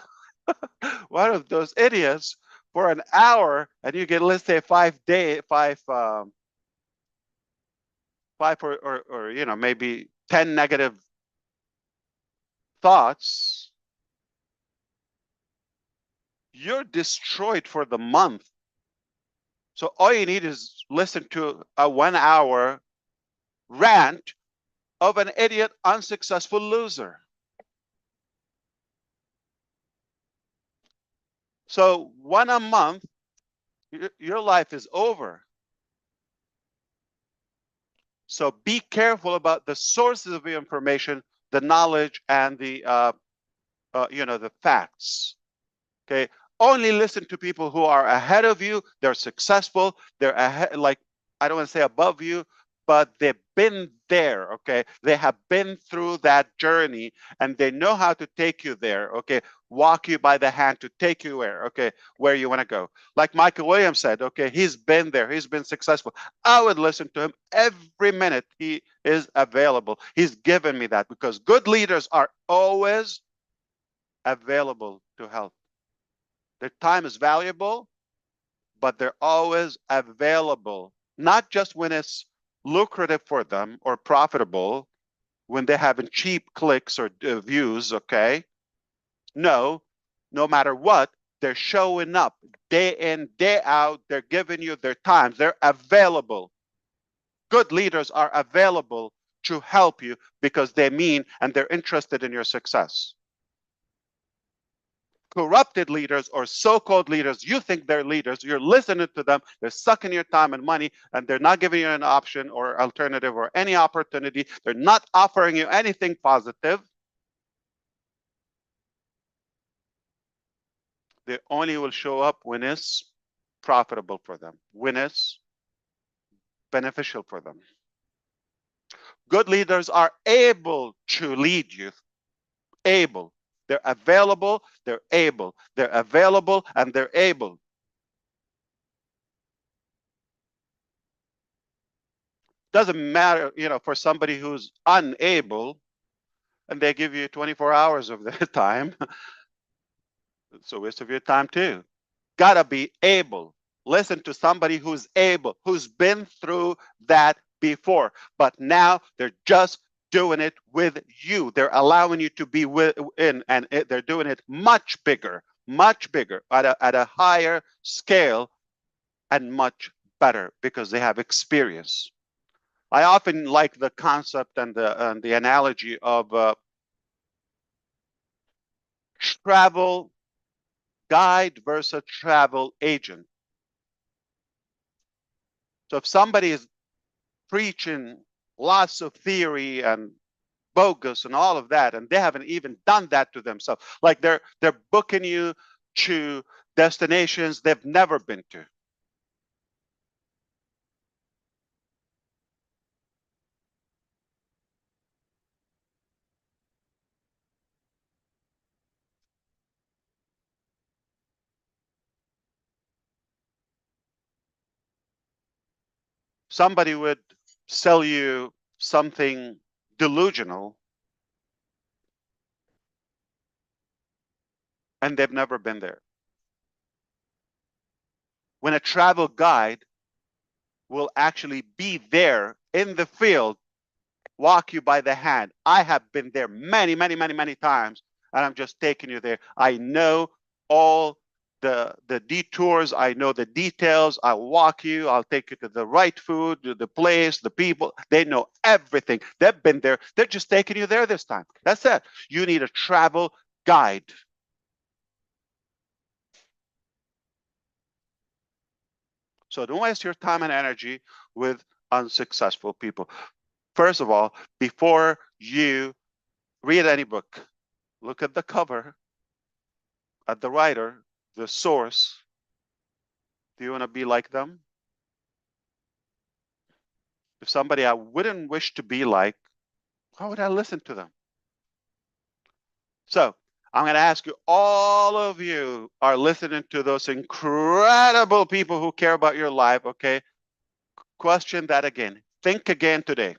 one of those idiots for an hour, and you get, let's say, 5 or you know, maybe 10 negative thoughts, you're destroyed for the month. So all you need is listen to a 1 hour rant of an idiot, unsuccessful loser. So one a month, your life is over. So be careful about the sources of the information, the knowledge, and the you know, the facts. Okay, only listen to people who are ahead of you. They're successful. They're ahead, like, I don't want to say above you, but they've been there, okay? They have been through that journey and they know how to take you there, okay? Walk you by the hand to take you where you want to go. Like Michael Williams said, okay, he's been there, he's been successful. I would listen to him every minute he is available. He's given me that because good leaders are always available to help. Their time is valuable, but they're always available, not just when it's lucrative for them or profitable, when they're having cheap clicks or views, okay? No matter what, they're showing up day in, day out. They're giving you their time. They're available. Good leaders are available to help you because they mean and they're interested in your success. Corrupted leaders or so-called leaders, you think they're leaders, you're listening to them, they're sucking your time and money, and they're not giving you an option or alternative or any opportunity. They're not offering you anything positive. They only will show up when it's profitable for them, when it's beneficial for them. Good leaders are able to lead you. Able. They're available, they're able. They're available and they're able. Doesn't matter, for somebody who's unable and they give you 24 hours of their time. It's a waste of your time too. Gotta be able. Listen to somebody who's able, who's been through that before, but now they're just doing it with you. They're allowing you to be in, and they're doing it much bigger, at a higher scale, and much better because they have experience. I often like the concept and the analogy of travel guide versus travel agent. So if somebody is preaching lots of theory and bogus and all of that, and they haven't even done that to themselves, like they're booking you to destinations they've never been to. Somebody would sell you something delusional and they've never been there. When a travel guide will actually be there in the field, walk you by the hand. I have been there many times, and I'm just taking you there. I know all the detours. I know the details. I'll walk you. I'll take you to the right food, the place, the people. They know everything. They've been there. They're just taking you there this time. That's it. You need a travel guide. So don't waste your time and energy with unsuccessful people. First of all, before you read any book, look at the cover, at the writer, the source. Do you want to be like them? If somebody I wouldn't wish to be like, why would I listen to them? So I'm going to ask you, all of you are listening to those incredible people who care about your life, okay? Question that again. Think again today.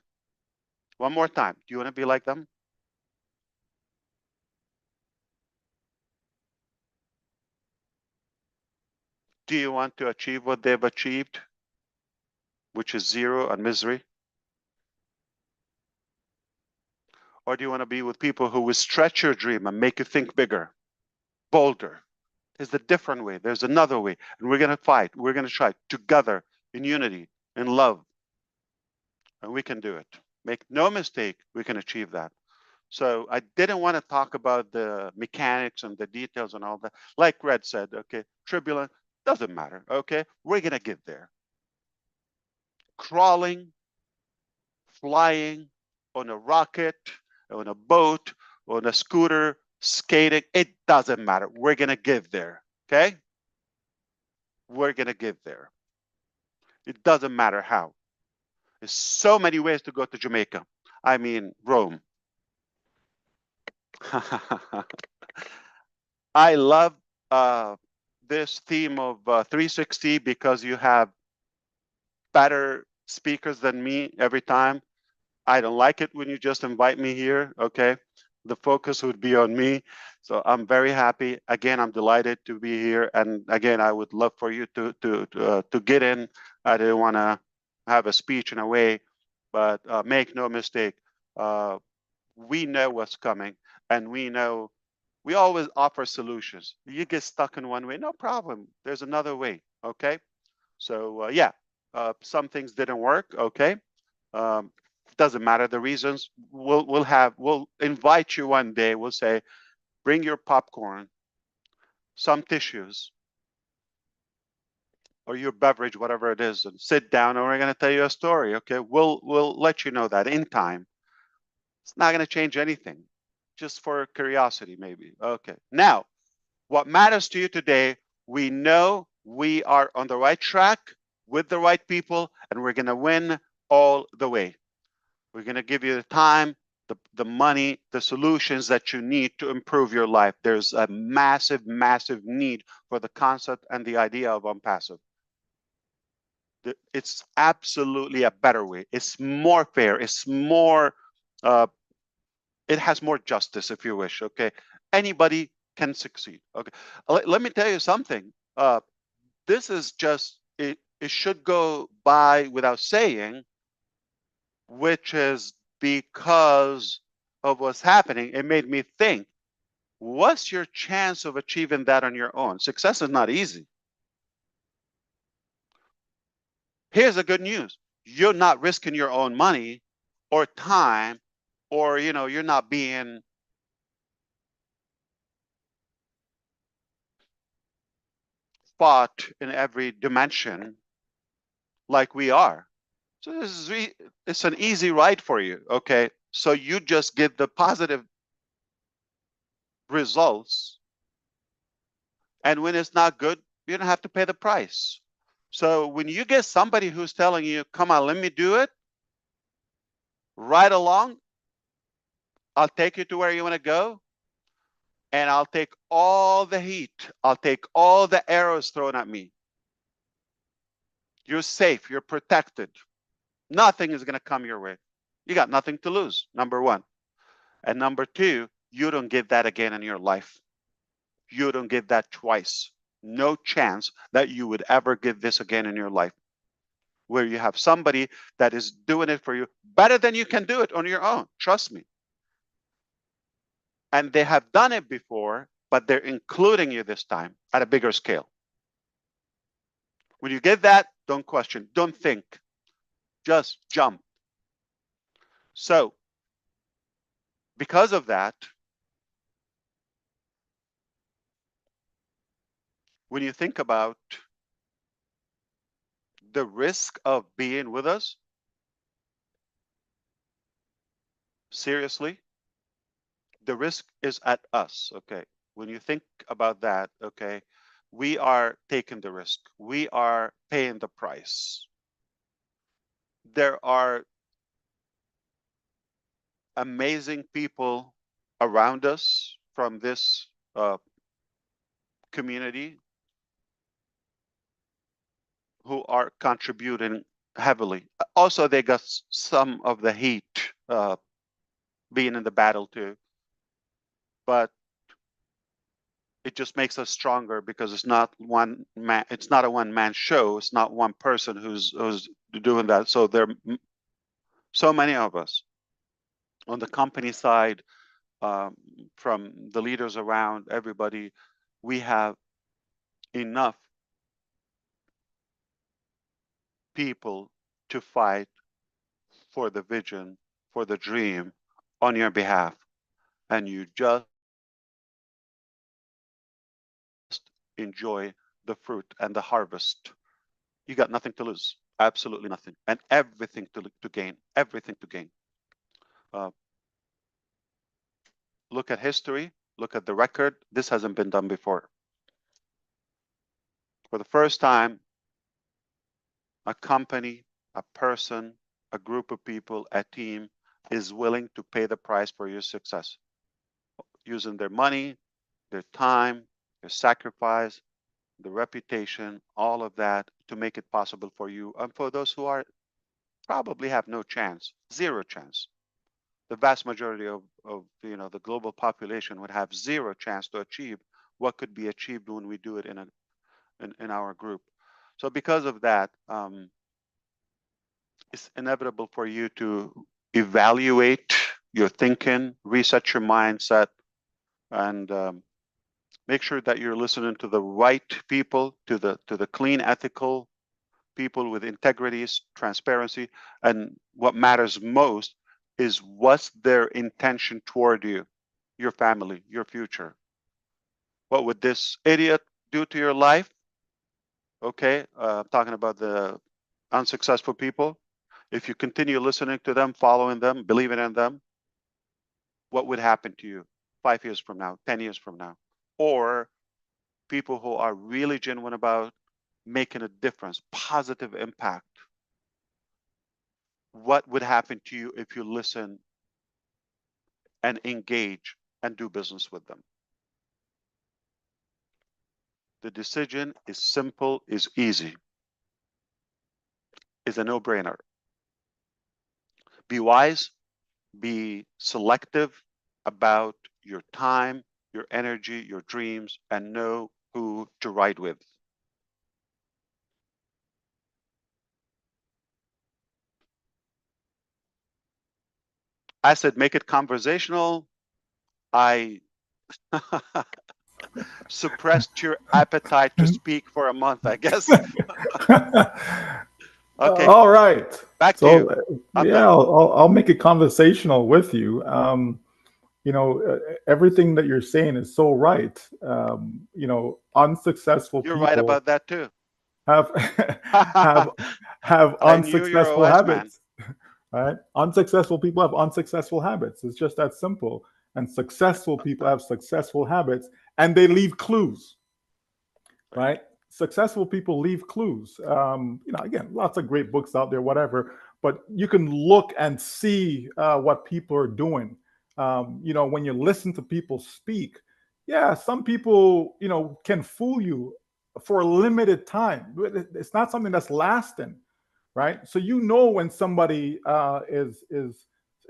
One more time. Do you want to be like them? Do you want to achieve what they've achieved, which is zero and misery? Or do you want to be with people who will stretch your dream and make you think bigger, bolder? There's a different way. There's another way. And we're going to fight. We're going to try together in unity, in love. And we can do it. Make no mistake, we can achieve that. So I didn't want to talk about the mechanics and the details and all that. Like Red said, okay, turbulent, doesn't matter, okay? We're going to get there. Crawling, flying, on a rocket, on a boat, on a scooter, skating, it doesn't matter. We're going to get there, okay? We're going to get there. It doesn't matter how. There's so many ways to go to Jamaica. I mean, Rome. I love this theme of 360 because you have better speakers than me every time. I don't like it when you just invite me here, okay? The focus would be on me. So I'm very happy. Again, I'm delighted to be here. And again, I would love for you to get in. I didn't want to have a speech in a way, but make no mistake, we know what's coming, and we always offer solutions. You get stuck in one way, no problem. There's another way, okay? So yeah, some things didn't work, okay? Doesn't matter the reasons. We'll invite you one day. We'll say, bring your popcorn, some tissues, or your beverage, whatever it is, and sit down, and we're going to tell you a story. Okay, we'll let you know that in time. It's not going to change anything, just for curiosity, maybe. Okay. Now, what matters to you today? We know we are on the right track with the right people, and we're going to win all the way. We're going to give you the time, the money, the solutions that you need to improve your life. There's a massive, massive need for the concept and the idea of ONPASSIVE. It's absolutely a better way. It's more fair. It's more, it has more justice, if you wish, okay? Anybody can succeed, okay? Let me tell you something. This is just, it should go by without saying, which is because of what's happening. It made me think, what's your chance of achieving that on your own? Success is not easy. Here's the good news. You're not risking your own money or time, or you're not being fought in every dimension like we are. So this is it's an easy ride for you, okay? So you just get the positive results, and when it's not good, you don't have to pay the price. So when you get somebody who's telling you, come on, let me do it, right along, I'll take you to where you want to go, and I'll take all the heat, I'll take all the arrows thrown at me. You're safe, you're protected. Nothing is going to come your way. You got nothing to lose, number one. And number two, you don't get that again in your life. You don't get that twice. No chance that you would ever get this again in your life, where you have somebody that is doing it for you better than you can do it on your own. Trust me. And they have done it before, but they're including you this time at a bigger scale. When you get that, don't question, don't think, just jump. So because of that, when you think about the risk of being with us, seriously, the risk is at us, okay? When you think about that, okay, we are taking the risk. We are paying the price. There are amazing people around us from this community who are contributing heavily. Also, they got some of the heat being in the battle too, but it just makes us stronger because it's not one man. It's not a one-man show. It's not one person who's doing that. So there are so many of us on the company side, from the leaders around, everybody. We have enough people to fight for the vision, for the dream on your behalf. And you just enjoy the fruit and the harvest. You got nothing to lose, absolutely nothing, and everything to gain, everything to gain. Look at history, look at the record. This hasn't been done before. For the first time, a company, a person a group of people, a team, is willing to pay the price for your success, using their money, their time, their sacrifice, the reputation, all of that to make it possible for you. And for those who are probably have no chance, zero chance. The vast majority of the global population would have zero chance to achieve what could be achieved when we do it in our group. So because of that, it's inevitable for you to evaluate your thinking, reset your mindset, and make sure that you're listening to the right people, to the clean, ethical people with integrity, transparency, and what matters most is what's their intention toward you, your family, your future. What would this idiot do to your life? Okay, talking about the unsuccessful people. If you continue listening to them, following them, believing in them, what would happen to you 5 years from now, 10 years from now? Or people who are really genuine about making a difference, positive impact. What would happen to you if you listen and engage and do business with them? The decision is simple, is easy, is a no-brainer. Be wise, be selective about your time, your energy, your dreams, and know who to ride with. I said, make it conversational. I suppressed your appetite to speak for a month, I guess. Okay. All right. Back to you. Yeah, I'll make it conversational with you. Everything that you're saying is so right. Unsuccessful You're people right about that too. have unsuccessful habits. Right? Unsuccessful people have unsuccessful habits. It's just that simple. And successful people have successful habits, and they leave clues. Right? Successful people leave clues. Again, lots of great books out there, whatever. But you can look and see what people are doing. When you listen to people speak, yeah, some people, can fool you for a limited time. It's not something that's lasting, right? So when somebody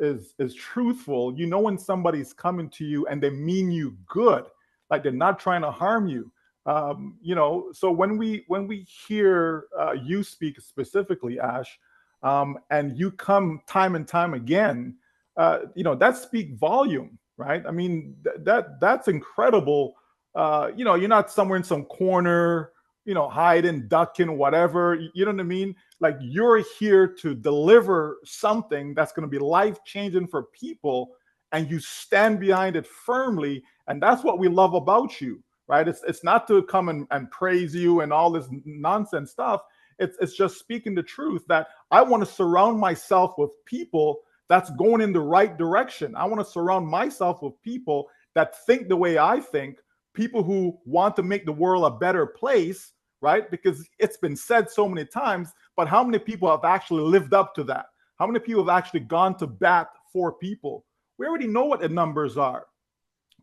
is truthful. When somebody's coming to you and they mean you good, like they're not trying to harm you. So when we hear you speak specifically, Ash, and you come time and time again, that speak volume, right? I mean, that's incredible. You're not somewhere in some corner, hiding, ducking, whatever. You know what I mean? Like, you're here to deliver something that's going to be life changing for people, and you stand behind it firmly. And that's what we love about you, right? It's not to come and praise you and all this nonsense stuff. It's just speaking the truth, that I want to surround myself with people that's going in the right direction. I want to surround myself with people that think the way I think, people who want to make the world a better place, right? Because it's been said so many times, but how many people have actually lived up to that? How many people have actually gone to bat for people? We already know what the numbers are.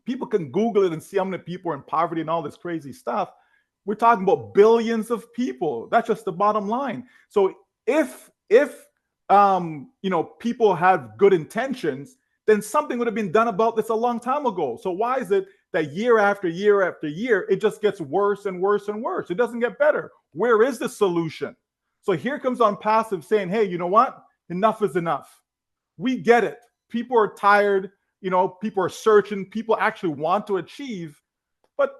People can Google it and see how many people are in poverty and all this crazy stuff. We're talking about billions of people. That's just the bottom line. So if people have good intentions, then something would have been done about this a long time ago. So why is it that year after year after year, it just gets worse and worse and worse? It doesn't get better. Where is the solution? So here comes ONPASSIVE saying, hey, you know what? Enough is enough. We get it. People are tired. People are searching. People actually want to achieve. But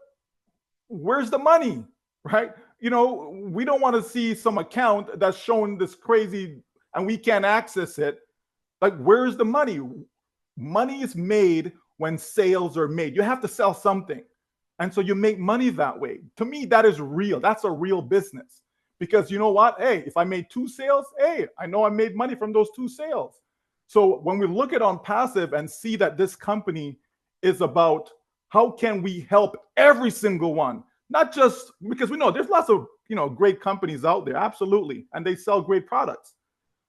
where's the money, right? We don't want to see some account that's showing this crazy and we can't access it. Like, where's the money? Money is made when sales are made. You have to sell something. And so you make money that way. To me, that is real. That's a real business. Because you know what? Hey, if I made 2 sales, hey, I know I made money from those 2 sales. So when we look at ONPASSIVE and see that this company is about how can we help every single one, not just because we know there's lots of great companies out there, absolutely, and they sell great products.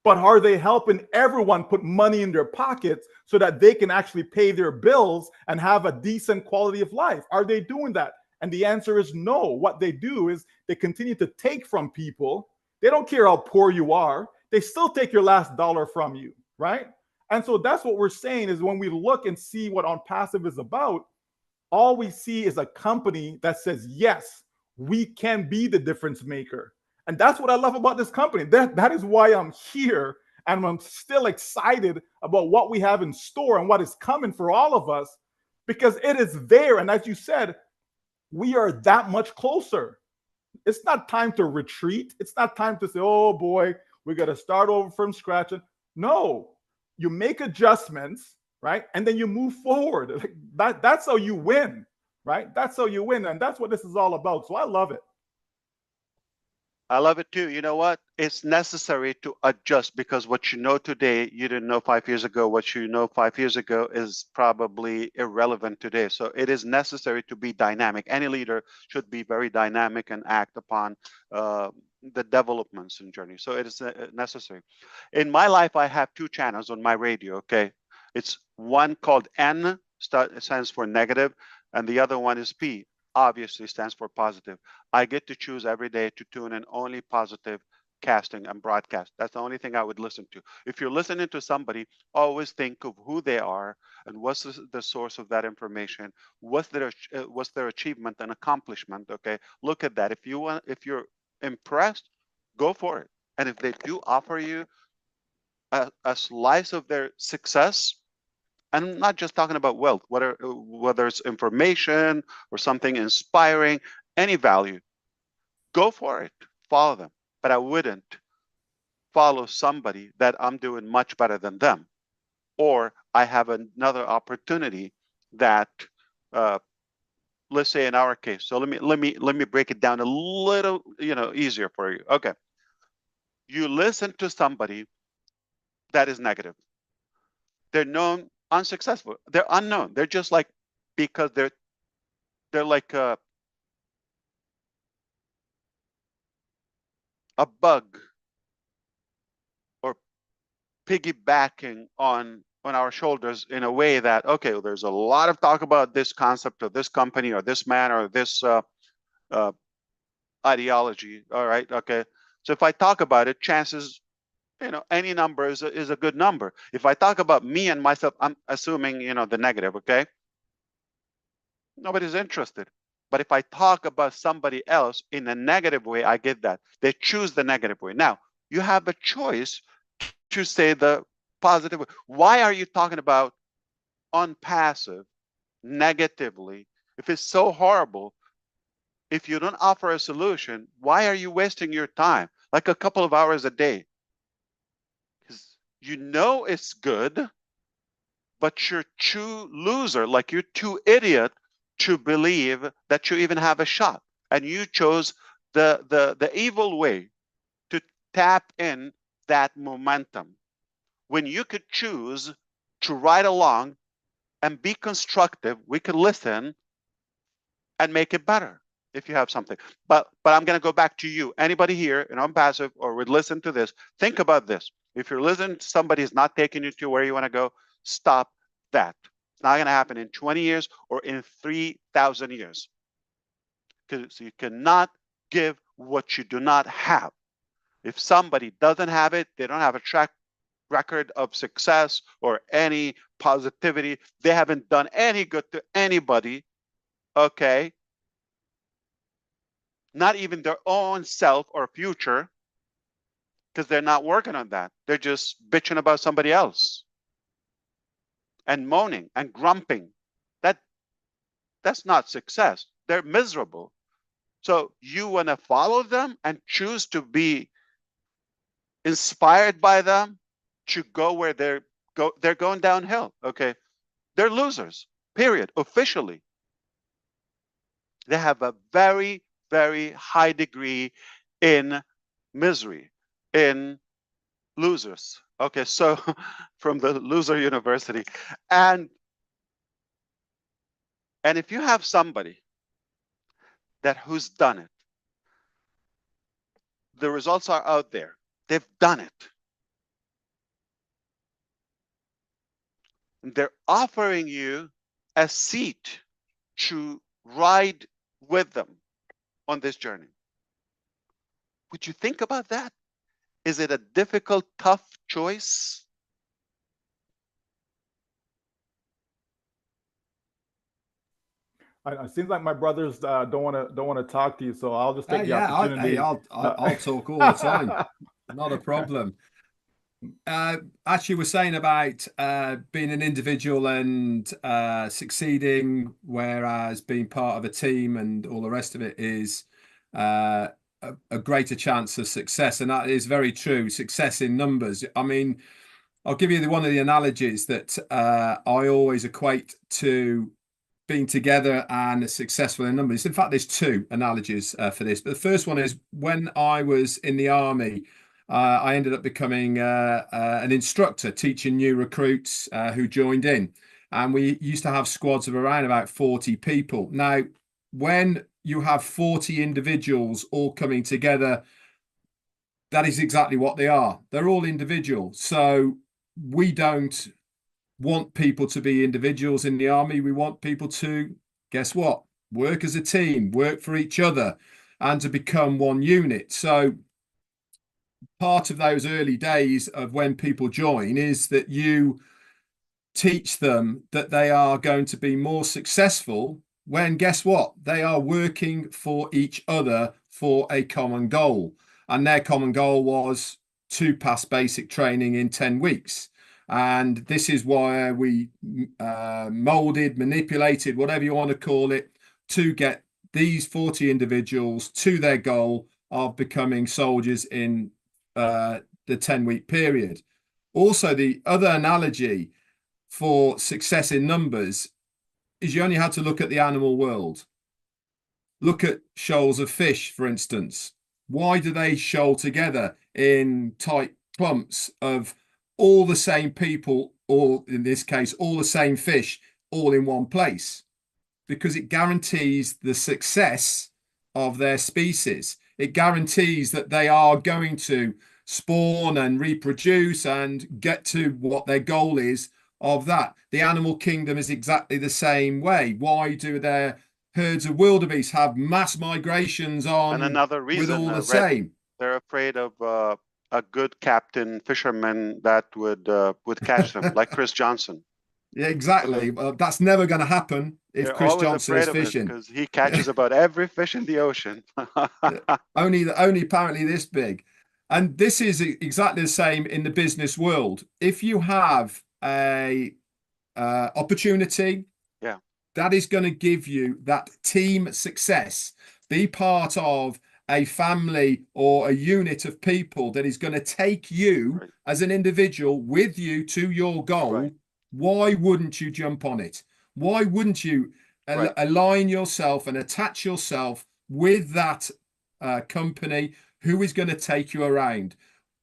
but are they helping everyone put money in their pockets so that they can actually pay their bills and have a decent quality of life? Are they doing that? And the answer is no. What they do is they continue to take from people. They don't care how poor you are. They still take your last dollar from you, right? And so that's what we're saying is when we look and see what ONPASSIVE is about, all we see is a company that says, yes, we can be the difference maker. And that's what I love about this company. That is why I'm here. And I'm still excited about what we have in store and what is coming for all of us, because it is there. And as you said, we are that much closer. It's not time to retreat. It's not time to say, oh boy, we got to start over from scratch. No, you make adjustments, right? And then you move forward. That's how you win, right? That's how you win. And that's what this is all about. So I love it. I love it too. You know what? It's necessary to adjust, because what you know today, you didn't know 5 years ago. What you know 5 years ago is probably irrelevant today. So it is necessary to be dynamic. Any leader should be very dynamic and act upon the developments and journey. So it is necessary. In my life, I have 2 channels on my radio. Okay, it's one called N, stands for negative, and the other one is P, obviously stands for positive. I get to choose every day to tune in only positive casting and broadcast. That's the only thing I would listen to. If you're listening to somebody, always think of who they are and what's the source of that information. What's their achievement and accomplishment? Okay, look at that. If you're impressed, go for it. And if they do offer you a slice of their success, and I'm not just talking about wealth, whether it's information or something inspiring, any value, go for it, follow them. But I wouldn't follow somebody that I'm doing much better than them, or I have another opportunity that, let's say in our case. So let me break it down a little, easier for you. Okay, you listen to somebody that is negative. They're known unsuccessful. They're unknown. They're just like, because they're like a bug, or piggybacking on our shoulders in a way that, okay, well, there's a lot of talk about this concept or this company or this man or this ideology. All right, okay. So if I talk about it, chances, any number is a good number. If I talk about me and myself, I'm assuming, the negative, okay? Nobody's interested. But if I talk about somebody else in a negative way, I get that. They choose the negative way. Now, you have a choice to say the positive way. Why are you talking about ONPASSIVE negatively? If it's so horrible, if you don't offer a solution, why are you wasting your time? Like a couple of hours a day. Because it's good, but you're too loser, like you're too idiot to believe that you even have a shot. And you chose the evil way to tap in that momentum, when you could choose to ride along and be constructive. We could listen and make it better if you have something. But I'm going to go back to you. Anybody here in ONPASSIVE or would listen to this, think about this. If you're listening to somebody who's not taking you to where you want to go, stop that. It's not going to happen in 20 years or in 3,000 years. Because you cannot give what you do not have. If somebody doesn't have it, they don't have a track record of success or any positivity, they haven't done any good to anybody, okay? Not even their own self or future, because they're not working on that. They're just bitching about somebody else and moaning and grumping. That's not success. They're miserable. So you want to follow them and choose to be inspired by them to go where they're going downhill. Okay, they're losers, period. Officially, they have a very, very high degree in misery, in losers. Okay, so from the loser university. And if you have somebody who's done it, the results are out there. They've done it. They're offering you a seat to ride with them on this journey. Would you think about that? Is it a difficult, tough choice? It seems like my brothers don't want to talk to you, so I'll just take the opportunity. I'll talk all the time. Not a problem. Actually, we're saying about being an individual and succeeding, whereas being part of a team and all the rest of it is a greater chance of success, and that is very true. Success in numbers. I mean, I'll give you one of the analogies that I always equate to being together and successful in numbers. In fact, there's two analogies for this. But the first one is when I was in the army, I ended up becoming an instructor, teaching new recruits who joined in. And we used to have squads of around about 40 people. Now, when you have 40 individuals all coming together, that is exactly what they are. They're all individual. So we don't want people to be individuals in the army. We want people to, guess what? Work as a team, work for each other, and to become one unit. So part of those early days of when people join is that you teach them that they are going to be more successful when, guess what? They are working for each other for a common goal. And their common goal was to pass basic training in 10 weeks. And this is why we molded, manipulated, whatever you want to call it, to get these 40 individuals to their goal of becoming soldiers in the 10-week period. Also, the other analogy for success in numbers is you only had to look at the animal world. Look at shoals of fish, for instance. Why do they shoal together in tight clumps of all the same people, or in this case, all the same fish, all in one place? Because it guarantees the success of their species. It guarantees that they are going to spawn and reproduce and get to what their goal is of that. The animal kingdom is exactly the same way. Why do their herds of wildebeest have mass migrations on and another reason, with all the same? They're afraid of a good captain fisherman that would catch them, like Chris Johnson. Yeah, exactly. Well, that's never going to happen if They're Chris always Johnson afraid is of it fishing. because he catches about every fish in the ocean. only apparently this big. And this is exactly the same in the business world. If you have a opportunity, yeah, that is going to give you that team success. Be part of a family or a unit of people that is going to take you right. as an individual with you to your goal. Right. Why wouldn't you jump on it? Why wouldn't you Right. align yourself and attach yourself with that company who is going to take you around?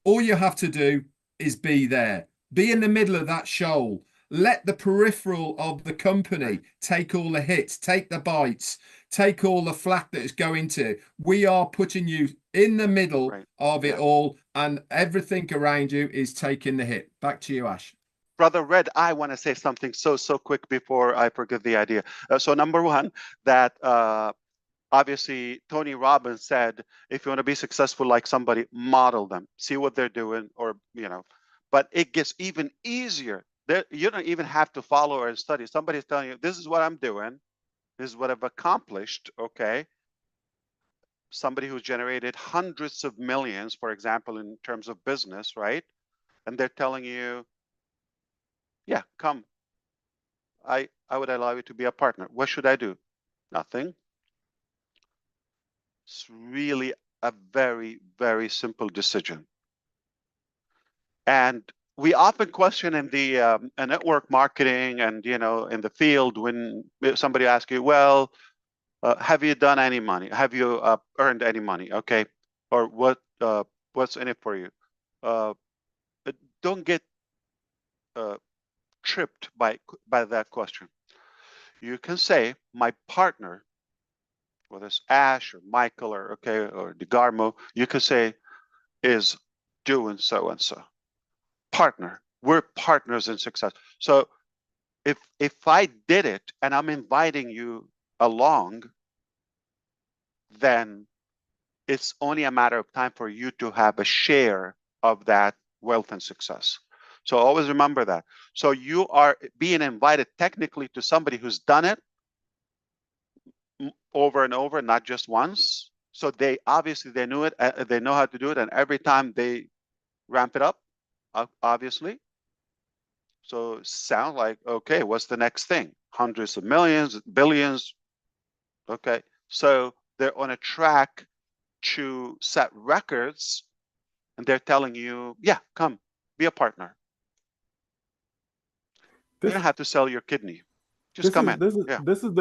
All you have to do is be there. Be in the middle of that shoal. Let the peripheral of the company take all the hits, take the bites, take all the flack that it's going to. We are putting you in the middle of it all, and everything around you is taking the hit. Back to you, Ash. Brother Red, I want to say something so quick before I forget the idea. So number one, that obviously Tony Robbins said, if you want to be successful like somebody, model them, see what they're doing, or but it gets even easier. You don't even have to follow or study. Somebody's telling you, this is what I'm doing, this is what I've accomplished. Okay. Somebody who's generated hundreds of millions, for example, in terms of business, right? And they're telling you, yeah, come. I would allow you to be a partner. What should I do? Nothing. It's really a very, very simple decision. And we often question in the network marketing and in the field when somebody asks you, well, have you done any money? Have you earned any money? Okay, or what's in it for you? Don't get tripped by that question. You can say, my partner, whether it's Ash or Michael or DeGarmo, you can say, is doing so and so. Partner. We're partners in success. So if I did it and I'm inviting you along, then it's only a matter of time for you to have a share of that wealth and success. So always remember that. So you are being invited technically to somebody who's done it over and over, not just once. So they obviously they knew it, they know how to do it, and every time they ramp it up, obviously. So sound like, okay, what's the next thing? Hundreds of millions, billions. Okay, so they're on a track to set records, and they're telling you, yeah, come be a partner. You don't have to sell your kidney. Just come in. Yeah. This is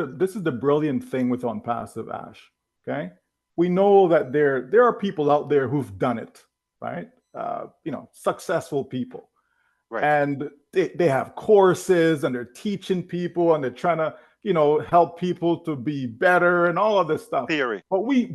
the brilliant thing with ONPASSIVE, Ash. Okay, we know that there are people out there who've done it, right? You know, successful people, Right. and they have courses and they're teaching people and they're trying to, you know, help people to be better and all of this stuff. Theory. But we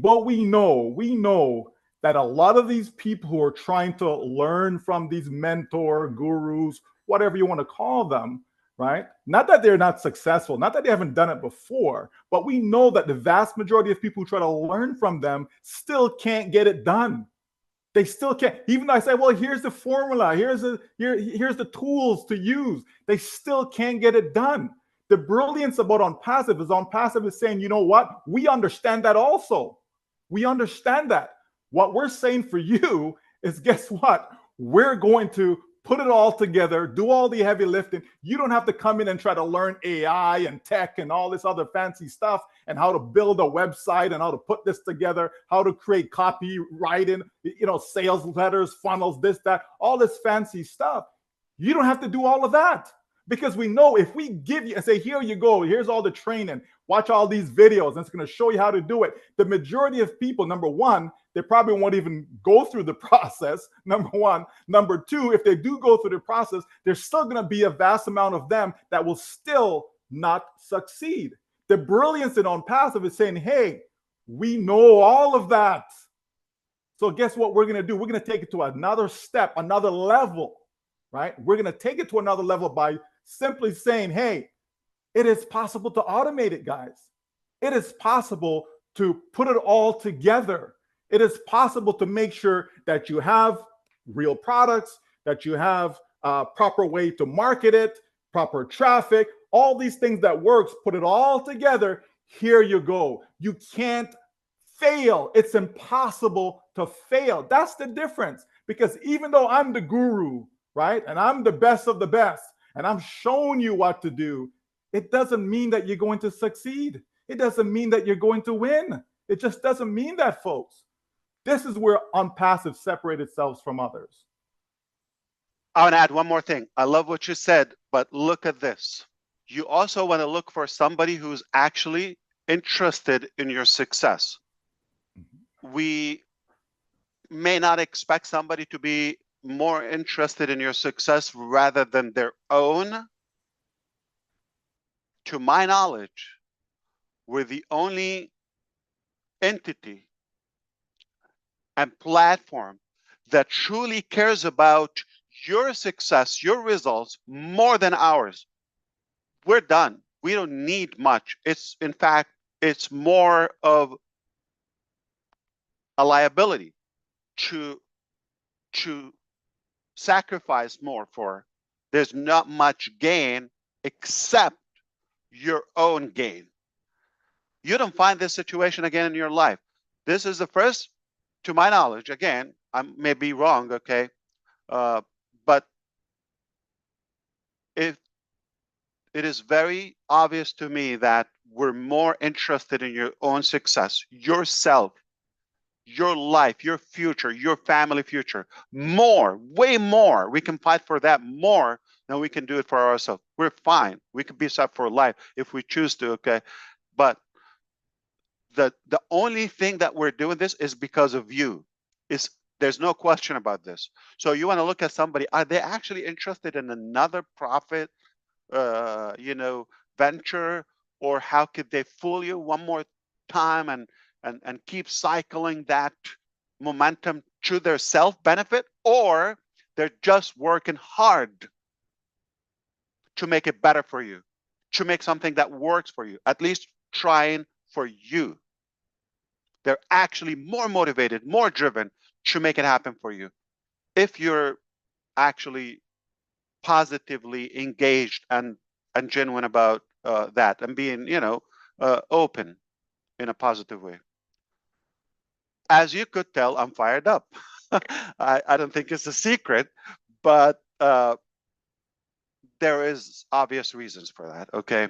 know that a lot of these people who are trying to learn from these mentor gurus, whatever you want to call them, right? Not that they're not successful, not that they haven't done it before, but we know that the vast majority of people who try to learn from them still can't get it done. They still can't. Even though I say, well, here's the formula, here's the tools to use, they still can't get it done. The brilliance about ONPASSIVE is saying, you know what? We understand that also. We understand that. What we're saying for you is, guess what? We're going to put it all together, do all the heavy lifting. You don't have to come in and try to learn AI and tech and all this other fancy stuff and how to build a website and how to put this together, how to create copywriting, you know, sales letters, funnels, this, that, all this fancy stuff. You don't have to do all of that, because we know if we give you and say, here you go, here's all the training, watch all these videos, and it's going to show you how to do it. The majority of people, number one, they probably won't even go through the process, number one. Number two, if they do go through the process, there's still going to be a vast amount of them that will still not succeed. The brilliance in ONPASSIVE is saying, hey, we know all of that. So guess what we're going to do? We're going to take it to another step, another level, right? We're going to take it to another level by simply saying, hey, it is possible to automate it, guys. It is possible to put it all together. It is possible to make sure that you have real products, that you have a proper way to market it, proper traffic, all these things that works, put it all together. Here you go. You can't fail. It's impossible to fail. That's the difference. Because even though I'm the guru, right, and I'm the best of the best, and I'm showing you what to do, it doesn't mean that you're going to succeed. It doesn't mean that you're going to win. It just doesn't mean that, folks. This is where ONPASSIVE separates itself from others. I want to add one more thing. I love what you said, but look at this. You also want to look for somebody who's actually interested in your success. We may not expect somebody to be more interested in your success rather than their own. To my knowledge, we're the only entity and platform that truly cares about your success, your results, more than ours. We're done. We don't need much. It's, in fact, it's more of a liability to sacrifice more for. There's not much gain except your own gain. You don't find this situation again in your life. This is the first, to my knowledge, again, I may be wrong, okay? But it is very obvious to me that we're more interested in your own success, yourself, your life, your future, your family future, more, way more. We can fight for that more than we can do it for ourselves. We're fine. We can be set for life if we choose to, okay? But the only thing that we're doing this is because of you. There's no question about this. So you want to look at somebody, are they actually interested in another profit, you know, venture, or how could they fool you one more time and keep cycling that momentum to their self benefit, or they're just working hard to make it better for you, to make something that works for you, at least trying for you. They're actually more motivated, more driven to make it happen for you. If you're actually positively engaged and genuine about that, and being, open in a positive way. As you could tell, I'm fired up. I don't think it's a secret, but there is obvious reasons for that, okay?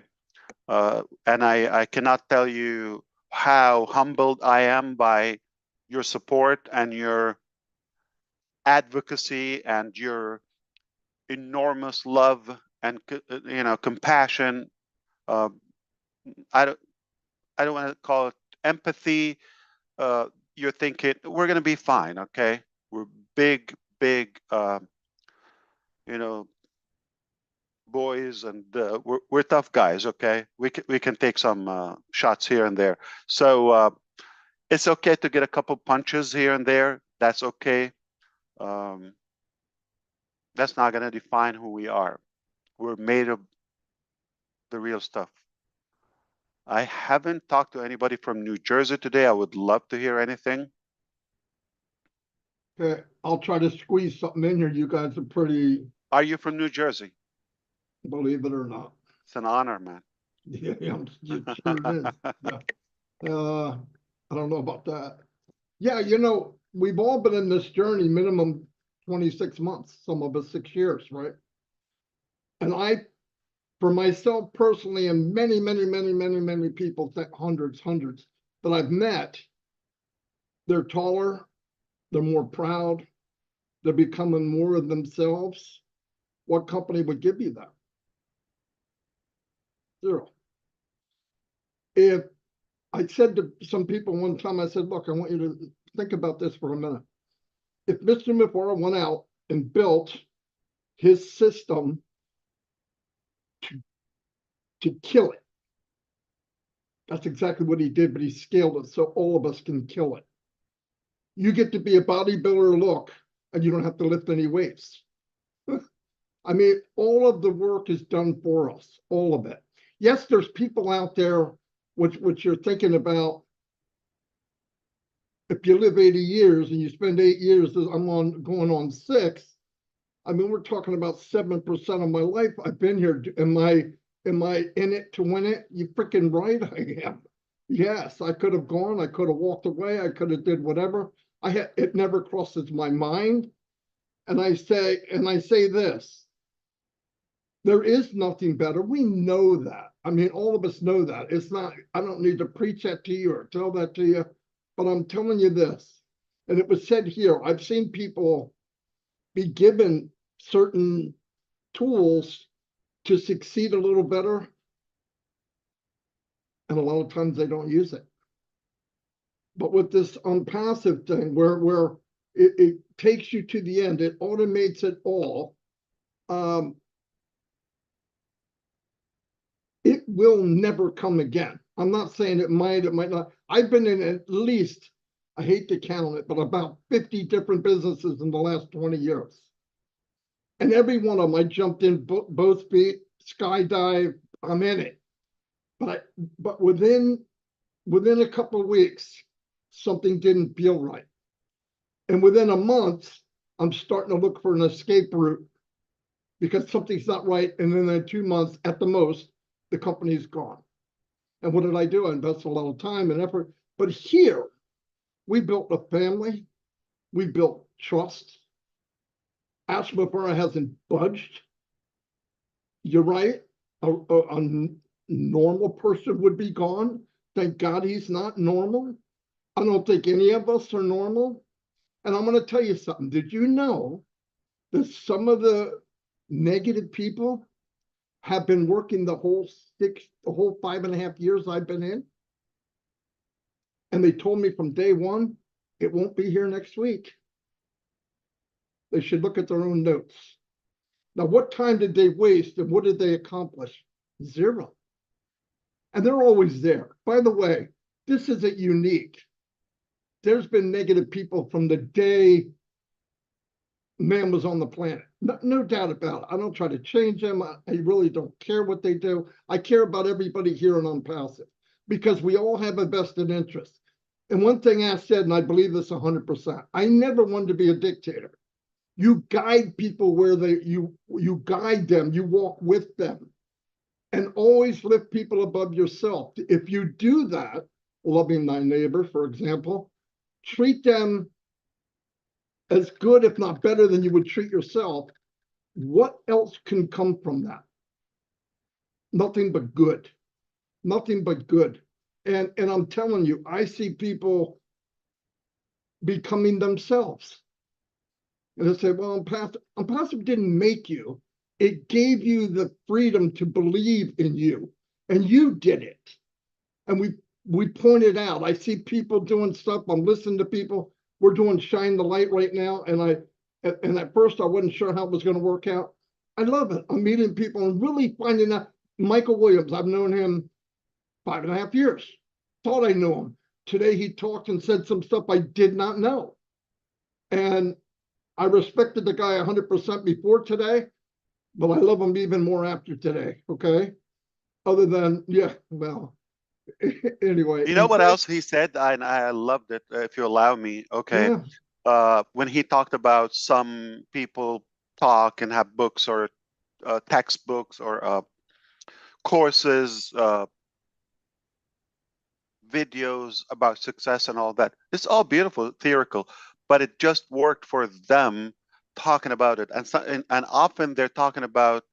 And I cannot tell you how humbled I am by your support and your advocacy and your enormous love and compassion. I don't want to call it empathy. You're thinking we're going to be fine, okay? We're big boys, and we're tough guys, okay? We can take some shots here and there. So it's okay to get a couple punches here and there. That's okay. That's not going to define who we are. We're made of the real stuff. I haven't talked to anybody from New Jersey today. I would love to hear anything. Okay, I'll try to squeeze something in here. You guys are pretty, Are you from New Jersey? believe it or not. It's an honor, man. Yeah, it sure is. Yeah. I don't know about that. Yeah, we've all been in this journey minimum 26 months, some of us 6 years, right? And for myself personally, and many people, hundreds that I've met, they're taller, they're more proud, they're becoming more of themselves. What company would give you that? Zero. If I said to some people one time, I said, look, I want you to think about this for a minute. If Mr. Mifara went out and built his system to kill it, that's exactly what he did, but he scaled it so all of us can kill it. You get to be a bodybuilder look, and you don't have to lift any weights. I mean, all of the work is done for us, all of it. Yes, there's people out there which you're thinking about. If you live 80 years and you spend 8 years, going on 6. I mean, we're talking about 7% of my life I've been here. Am I in it to win it? You freaking right I am. Yes, I could have gone, I could have walked away, I could have did whatever. It never crosses my mind. And I say this, there is nothing better. We know that. I mean, all of us know that. It's not, I don't need to preach that to you or tell that to you, but I'm telling you this, and it was said here, I've seen people be given certain tools to succeed a little better, and a lot of times they don't use it. But with this ONPASSIVE thing, where it takes you to the end, it automates it all. It will never come again. I'm not saying it might not. I've been in at least, I hate to count it, but about 50 different businesses in the last 20 years. And every one of them, I jumped in both feet, skydive, I'm in it. But within a couple of weeks, something didn't feel right. And within a month, I'm starting to look for an escape route because something's not right. And then in 2 months, at the most, the company's gone. And what did I do? I invested a lot of time and effort. But here, we built a family. We built trust. Ash Mifara hasn't budged. You're right. A normal person would be gone. Thank God he's not normal. I don't think any of us are normal. And I'm going to tell you something. Did you know that some of the negative people have been working the whole 5.5 years I've been in? And they told me from day one, it won't be here next week. They should look at their own notes. Now, what time did they waste and what did they accomplish? Zero. And they're always there. By the way, this isn't unique. There's been negative people from the day man was on the planet. No doubt about it. I don't try to change them. I really don't care what they do. I care about everybody here in ONPASSIVE because we all have a vested interest. And one thing I said, and I believe this 100%, I never wanted to be a dictator. You guide people where you guide them, you walk with them, and always lift people above yourself. If you do that, loving thy neighbor, for example, treat them as good, if not better, than you would treat yourself. What else can come from that? Nothing but good. Nothing but good. And I'm telling you, I see people becoming themselves. And they say, well, ONPASSIVE didn't make you. It gave you the freedom to believe in you. And you did it. And we pointed out, I see people doing stuff. I'm listening to people. We're doing Shine the Light right now. And at first I wasn't sure how it was going to work out. I love it. I'm meeting people and really finding out. Michael Williams, I've known him 5.5 years. Thought I knew him. Today he talked and said some stuff I did not know. And I respected the guy 100% before today, but I love him even more after today, okay? Other than, yeah, well, anyway. You know what else he said? And I loved it, if you allow me. Okay. Yeah. When he talked about some people talk and have books or textbooks or courses, videos about success and all that. It's all beautiful, theoretical, but it just worked for them talking about it. And often they're talking about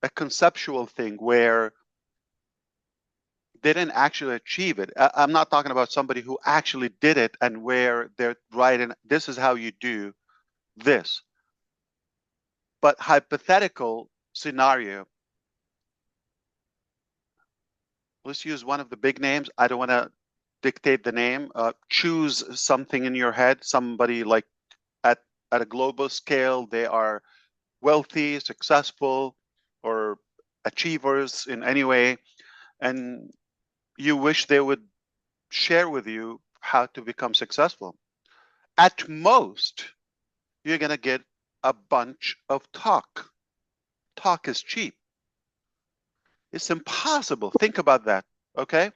a conceptual thing where they didn't actually achieve it. I'm not talking about somebody who actually did it and where they're writing, this is how you do this. But hypothetical scenario, let's use one of the big names. I don't want to dictate the name. Choose something in your head, somebody like at a global scale, they are wealthy, successful, or achievers in any way, and you wish they would share with you how to become successful. At most, you're going to get a bunch of talk. Talk is cheap. It's impossible. Think about that, okay?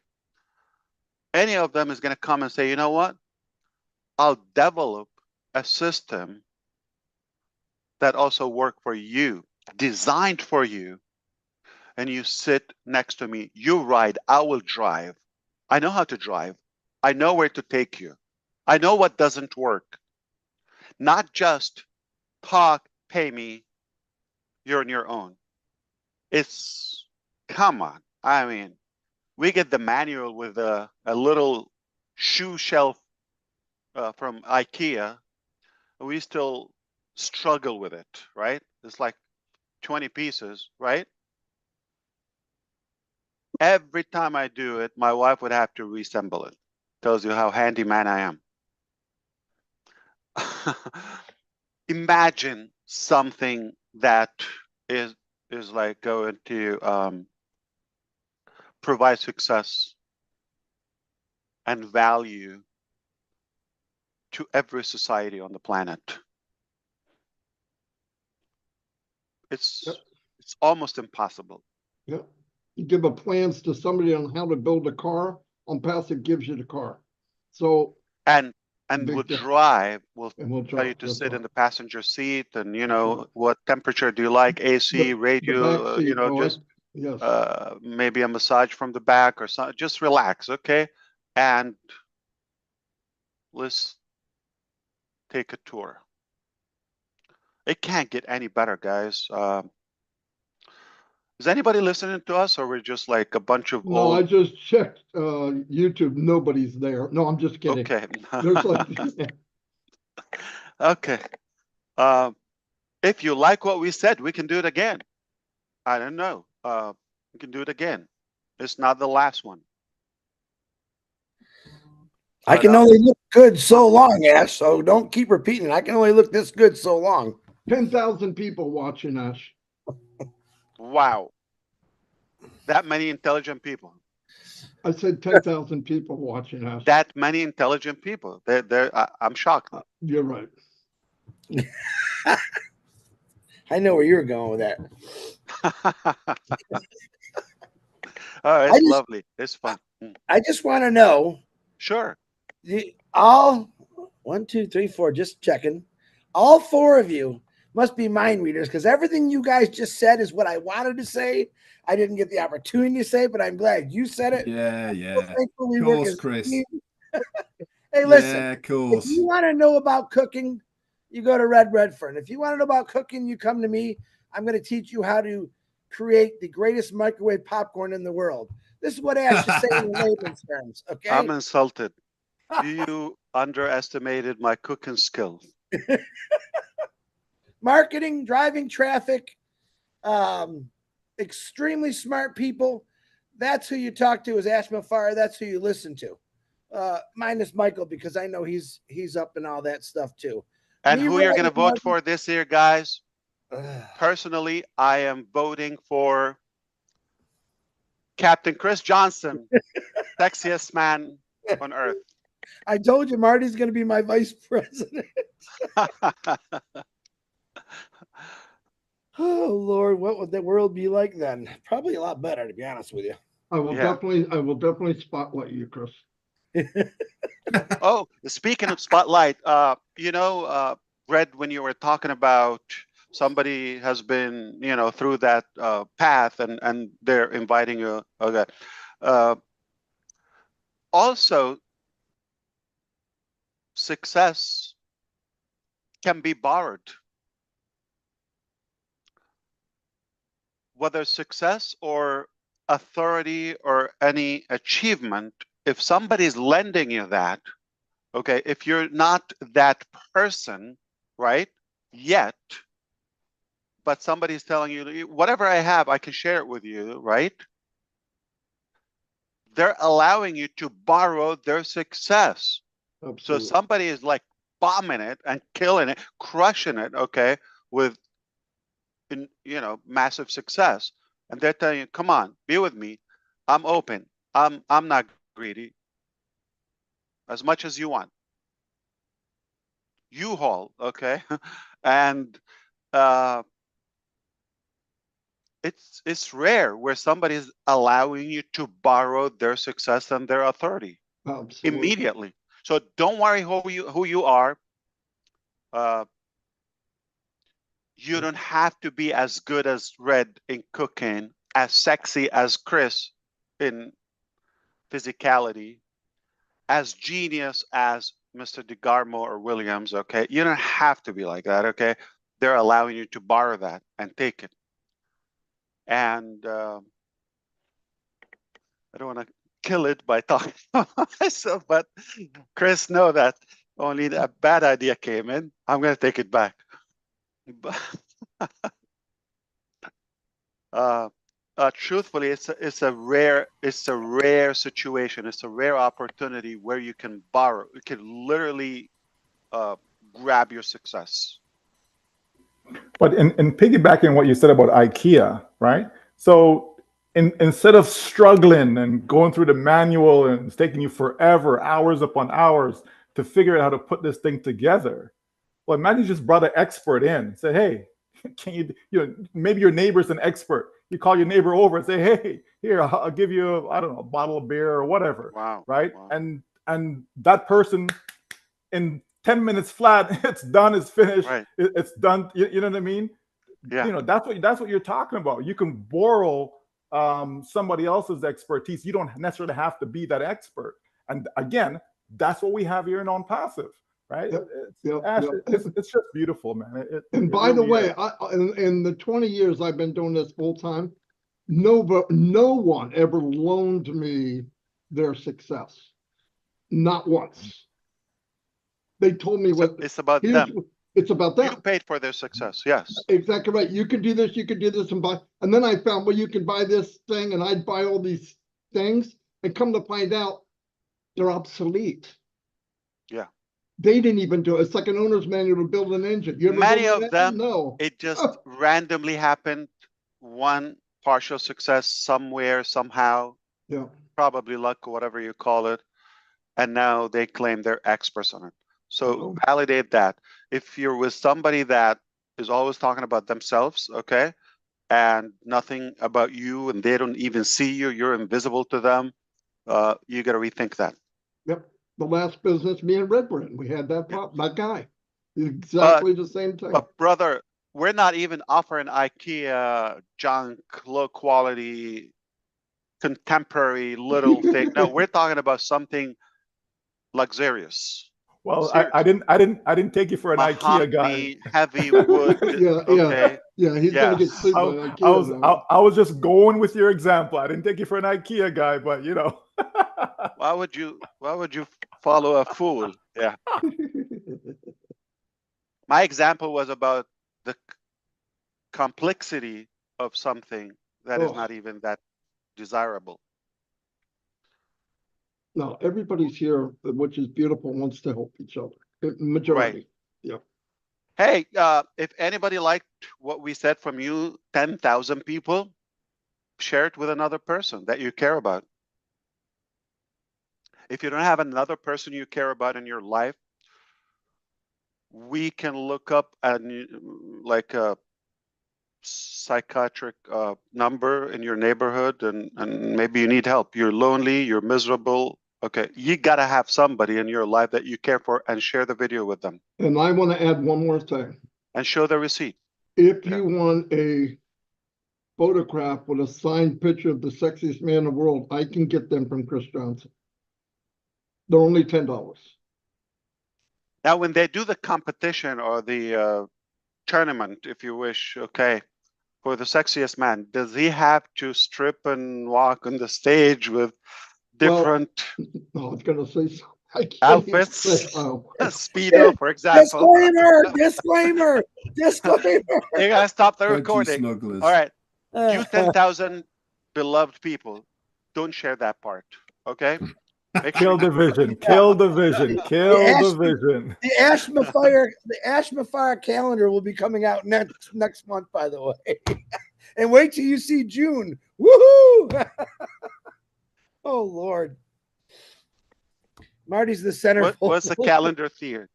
Any of them is going to come and say, you know what? I'll develop a system that also work for you, designed for you, and you sit next to me. You ride, I will drive. I know how to drive. I know where to take you. I know what doesn't work. Not just talk, pay me, you're on your own. It's, come on. I mean, we get the manual with a little shoe shelf from IKEA. We still struggle with it, right? It's like 20 pieces, right? Every time I do it, my wife would have to reassemble it. Tells you how handyman I am. Imagine something that is like going to provide success and value to every society on the planet. It's almost impossible. Yeah. You give a plans to somebody on how to build a car, ONPASSIVE gives you the car. So and we'll drive, we'll tell you to that's sit right. in the passenger seat, and you know what temperature do you like, AC, radio, seat, you know, just yes. maybe a massage from the back or something. Just relax, okay? And let's take a tour. It can't get any better, guys. Is anybody listening to us, or we're just like a bunch of No, old? I just checked YouTube. Nobody's there. No, I'm just kidding. Okay. There's like Okay. If you like what we said, we can do it again. I don't know. We can do it again. It's not the last one. I can only look good so long, Ash. So don't keep repeating it. I can only look this good so long. 10,000 people watching, Ash. Wow. That many intelligent people. I said 10,000 people watching, Ash. That many intelligent people. I'm shocked. You're right. I know where you're going with that. Oh, it's lovely. It's fun. I just want to know. Sure. All 1, 2, 3, 4, just checking. All 4 of you must be mind readers because everything you guys just said is what I wanted to say. I didn't get the opportunity to say, but I'm glad you said it. Yeah. Of course, Chris. Hey, listen. Yeah, of If course. you want to know about cooking, you go to Red Redfern. If you want to know about cooking, you come to me. I'm going to teach you how to create the greatest microwave popcorn in the world. This is what Ash is saying in layman's terms. Okay. I'm insulted. You underestimated my cooking skills. Marketing, driving traffic, extremely smart people. That's who you talk to is Ash Mafara. That's who you listen to. Minus Michael, because I know he's up in all that stuff too. And who you're going to vote for this year, guys? Personally, I am voting for Captain Chris Johnson, sexiest man on earth. I told you Marty's going to be my vice president. Oh Lord, what would the world be like then? Probably a lot better, to be honest with you. I will definitely spotlight you, Chris. Oh, speaking of spotlight, Red, when you were talking about somebody has been, through that path and they're inviting you. Okay. Also, success can be borrowed. Whether success or authority or any achievement, if somebody's lending you that, okay, if you're not that person, right, yet, but somebody's telling you, whatever I have, I can share it with you, right? They're allowing you to borrow their success. Absolutely. So somebody is like bombing it and killing it, crushing it, okay, with, massive success. And they're telling you, come on, be with me. I'm open. I'm not greedy. As much as you want. U-Haul, okay? And it's rare where somebody is allowing you to borrow their success and their authority. Absolutely. Immediately. So don't worry who you are. You don't have to be as good as Red in cooking, as sexy as Chris in physicality, as genius as Mr. DeGarmo or Williams, okay? You don't have to be like that, okay? They're allowing you to borrow that and take it. And I don't want to kill it by talking about myself, but Chris, know that only a bad idea came in. I'm going to take it back. Truthfully, it's a rare situation. It's a rare opportunity where you can borrow. You can literally grab your success. But in piggybacking what you said about IKEA, right? So instead of struggling and going through the manual and it's taking you forever, hours upon hours to figure out how to put this thing together, well, imagine you just brought an expert in and said, hey, can maybe your neighbor's an expert. You call your neighbor over and say, hey, here, I'll give you, I don't know, a bottle of beer or whatever. Wow. Right? Wow. And that person in 10 minutes flat, it's done, it's finished, right. It's done. You know what I mean? Yeah. That's what you're talking about. You can borrow somebody else's expertise. You don't necessarily have to be that expert. And again, that's what we have here in ONPASSIVE, right? It's just beautiful, man. And by the way, in the 20 years I've been doing this full time, no one ever loaned me their success. Not once. They told me it's about them. It's about them. You paid for their success, yes. Exactly right. You can do this, and buy. And then I found, well, you can buy this thing, and I'd buy all these things, and come to find out, they're obsolete. Yeah. They didn't even do it. It's like an owner's manual to build an engine. You ever Many of them, no. It just randomly happened. One partial success somewhere, somehow. Yeah. Probably luck or whatever you call it. And now they claim they're experts on it. So validate that. If you're with somebody that is always talking about themselves, okay, and nothing about you, and they don't even see you. You're invisible to them. You got to rethink that. Yep. The last business, me and Redbrand, we had that problem, that guy. Exactly the same thing. But brother, we're not even offering IKEA junk, low quality, contemporary little thing. No, we're talking about something luxurious. Well, Seriously. I didn't take you for an IKEA guy. Mahogany, heavy wood. Okay. Yeah, he's gonna get sued by IKEA now. I was just going with your example. I didn't take you for an IKEA guy, but you know. Why would you follow a fool? Yeah. My example was about the complexity of something that is not even that desirable. No, everybody's here, which is beautiful, wants to help each other. Majority. Right. Yeah. Hey, if anybody liked what we said from you, 10,000 people, share it with another person that you care about. If you don't have another person you care about in your life, we can look up like a psychiatric number in your neighborhood, and maybe you need help. You're lonely, you're miserable. Okay, you gotta have somebody in your life that you care for, and share the video with them. And I want to add one more thing. And show the receipt. If you want a photograph with a signed picture of the sexiest man in the world, I can get them from Chris Johnson. They're only $10. Now, when they do the competition or the tournament, if you wish, okay, for the sexiest man, does he have to strip and walk on the stage with different I was gonna say so. outfits? Speedo, for example. Disclaimer. You gotta stop the Dodgy recording. smugglers. All right, you 10,000 beloved people, don't share that part, okay? Kill the vision. Kill the vision. Kill the vision. The Ashmafire calendar will be coming out next month, by the way. And wait till you see June. Woohoo! Oh Lord. Marty's the center. What's the calendar theme?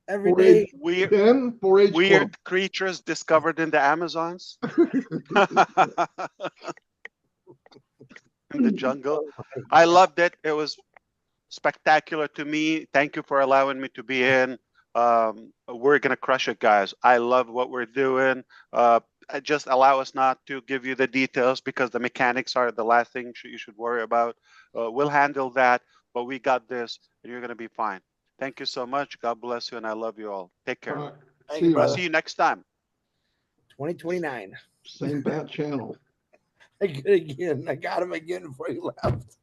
Every day. Weird creatures discovered in the Amazons. In the jungle. I loved it. It was spectacular to me. Thank you for allowing me to be in. We're gonna crush it, guys. I love what we're doing. Just allow us not to give you the details, because the mechanics are the last thing you should worry about. We'll handle that, but we got this, and you're gonna be fine. Thank you so much. God bless you, and I love you all. Take care. I'll see you next time. 2029. Same bad channel. I got him again before he left.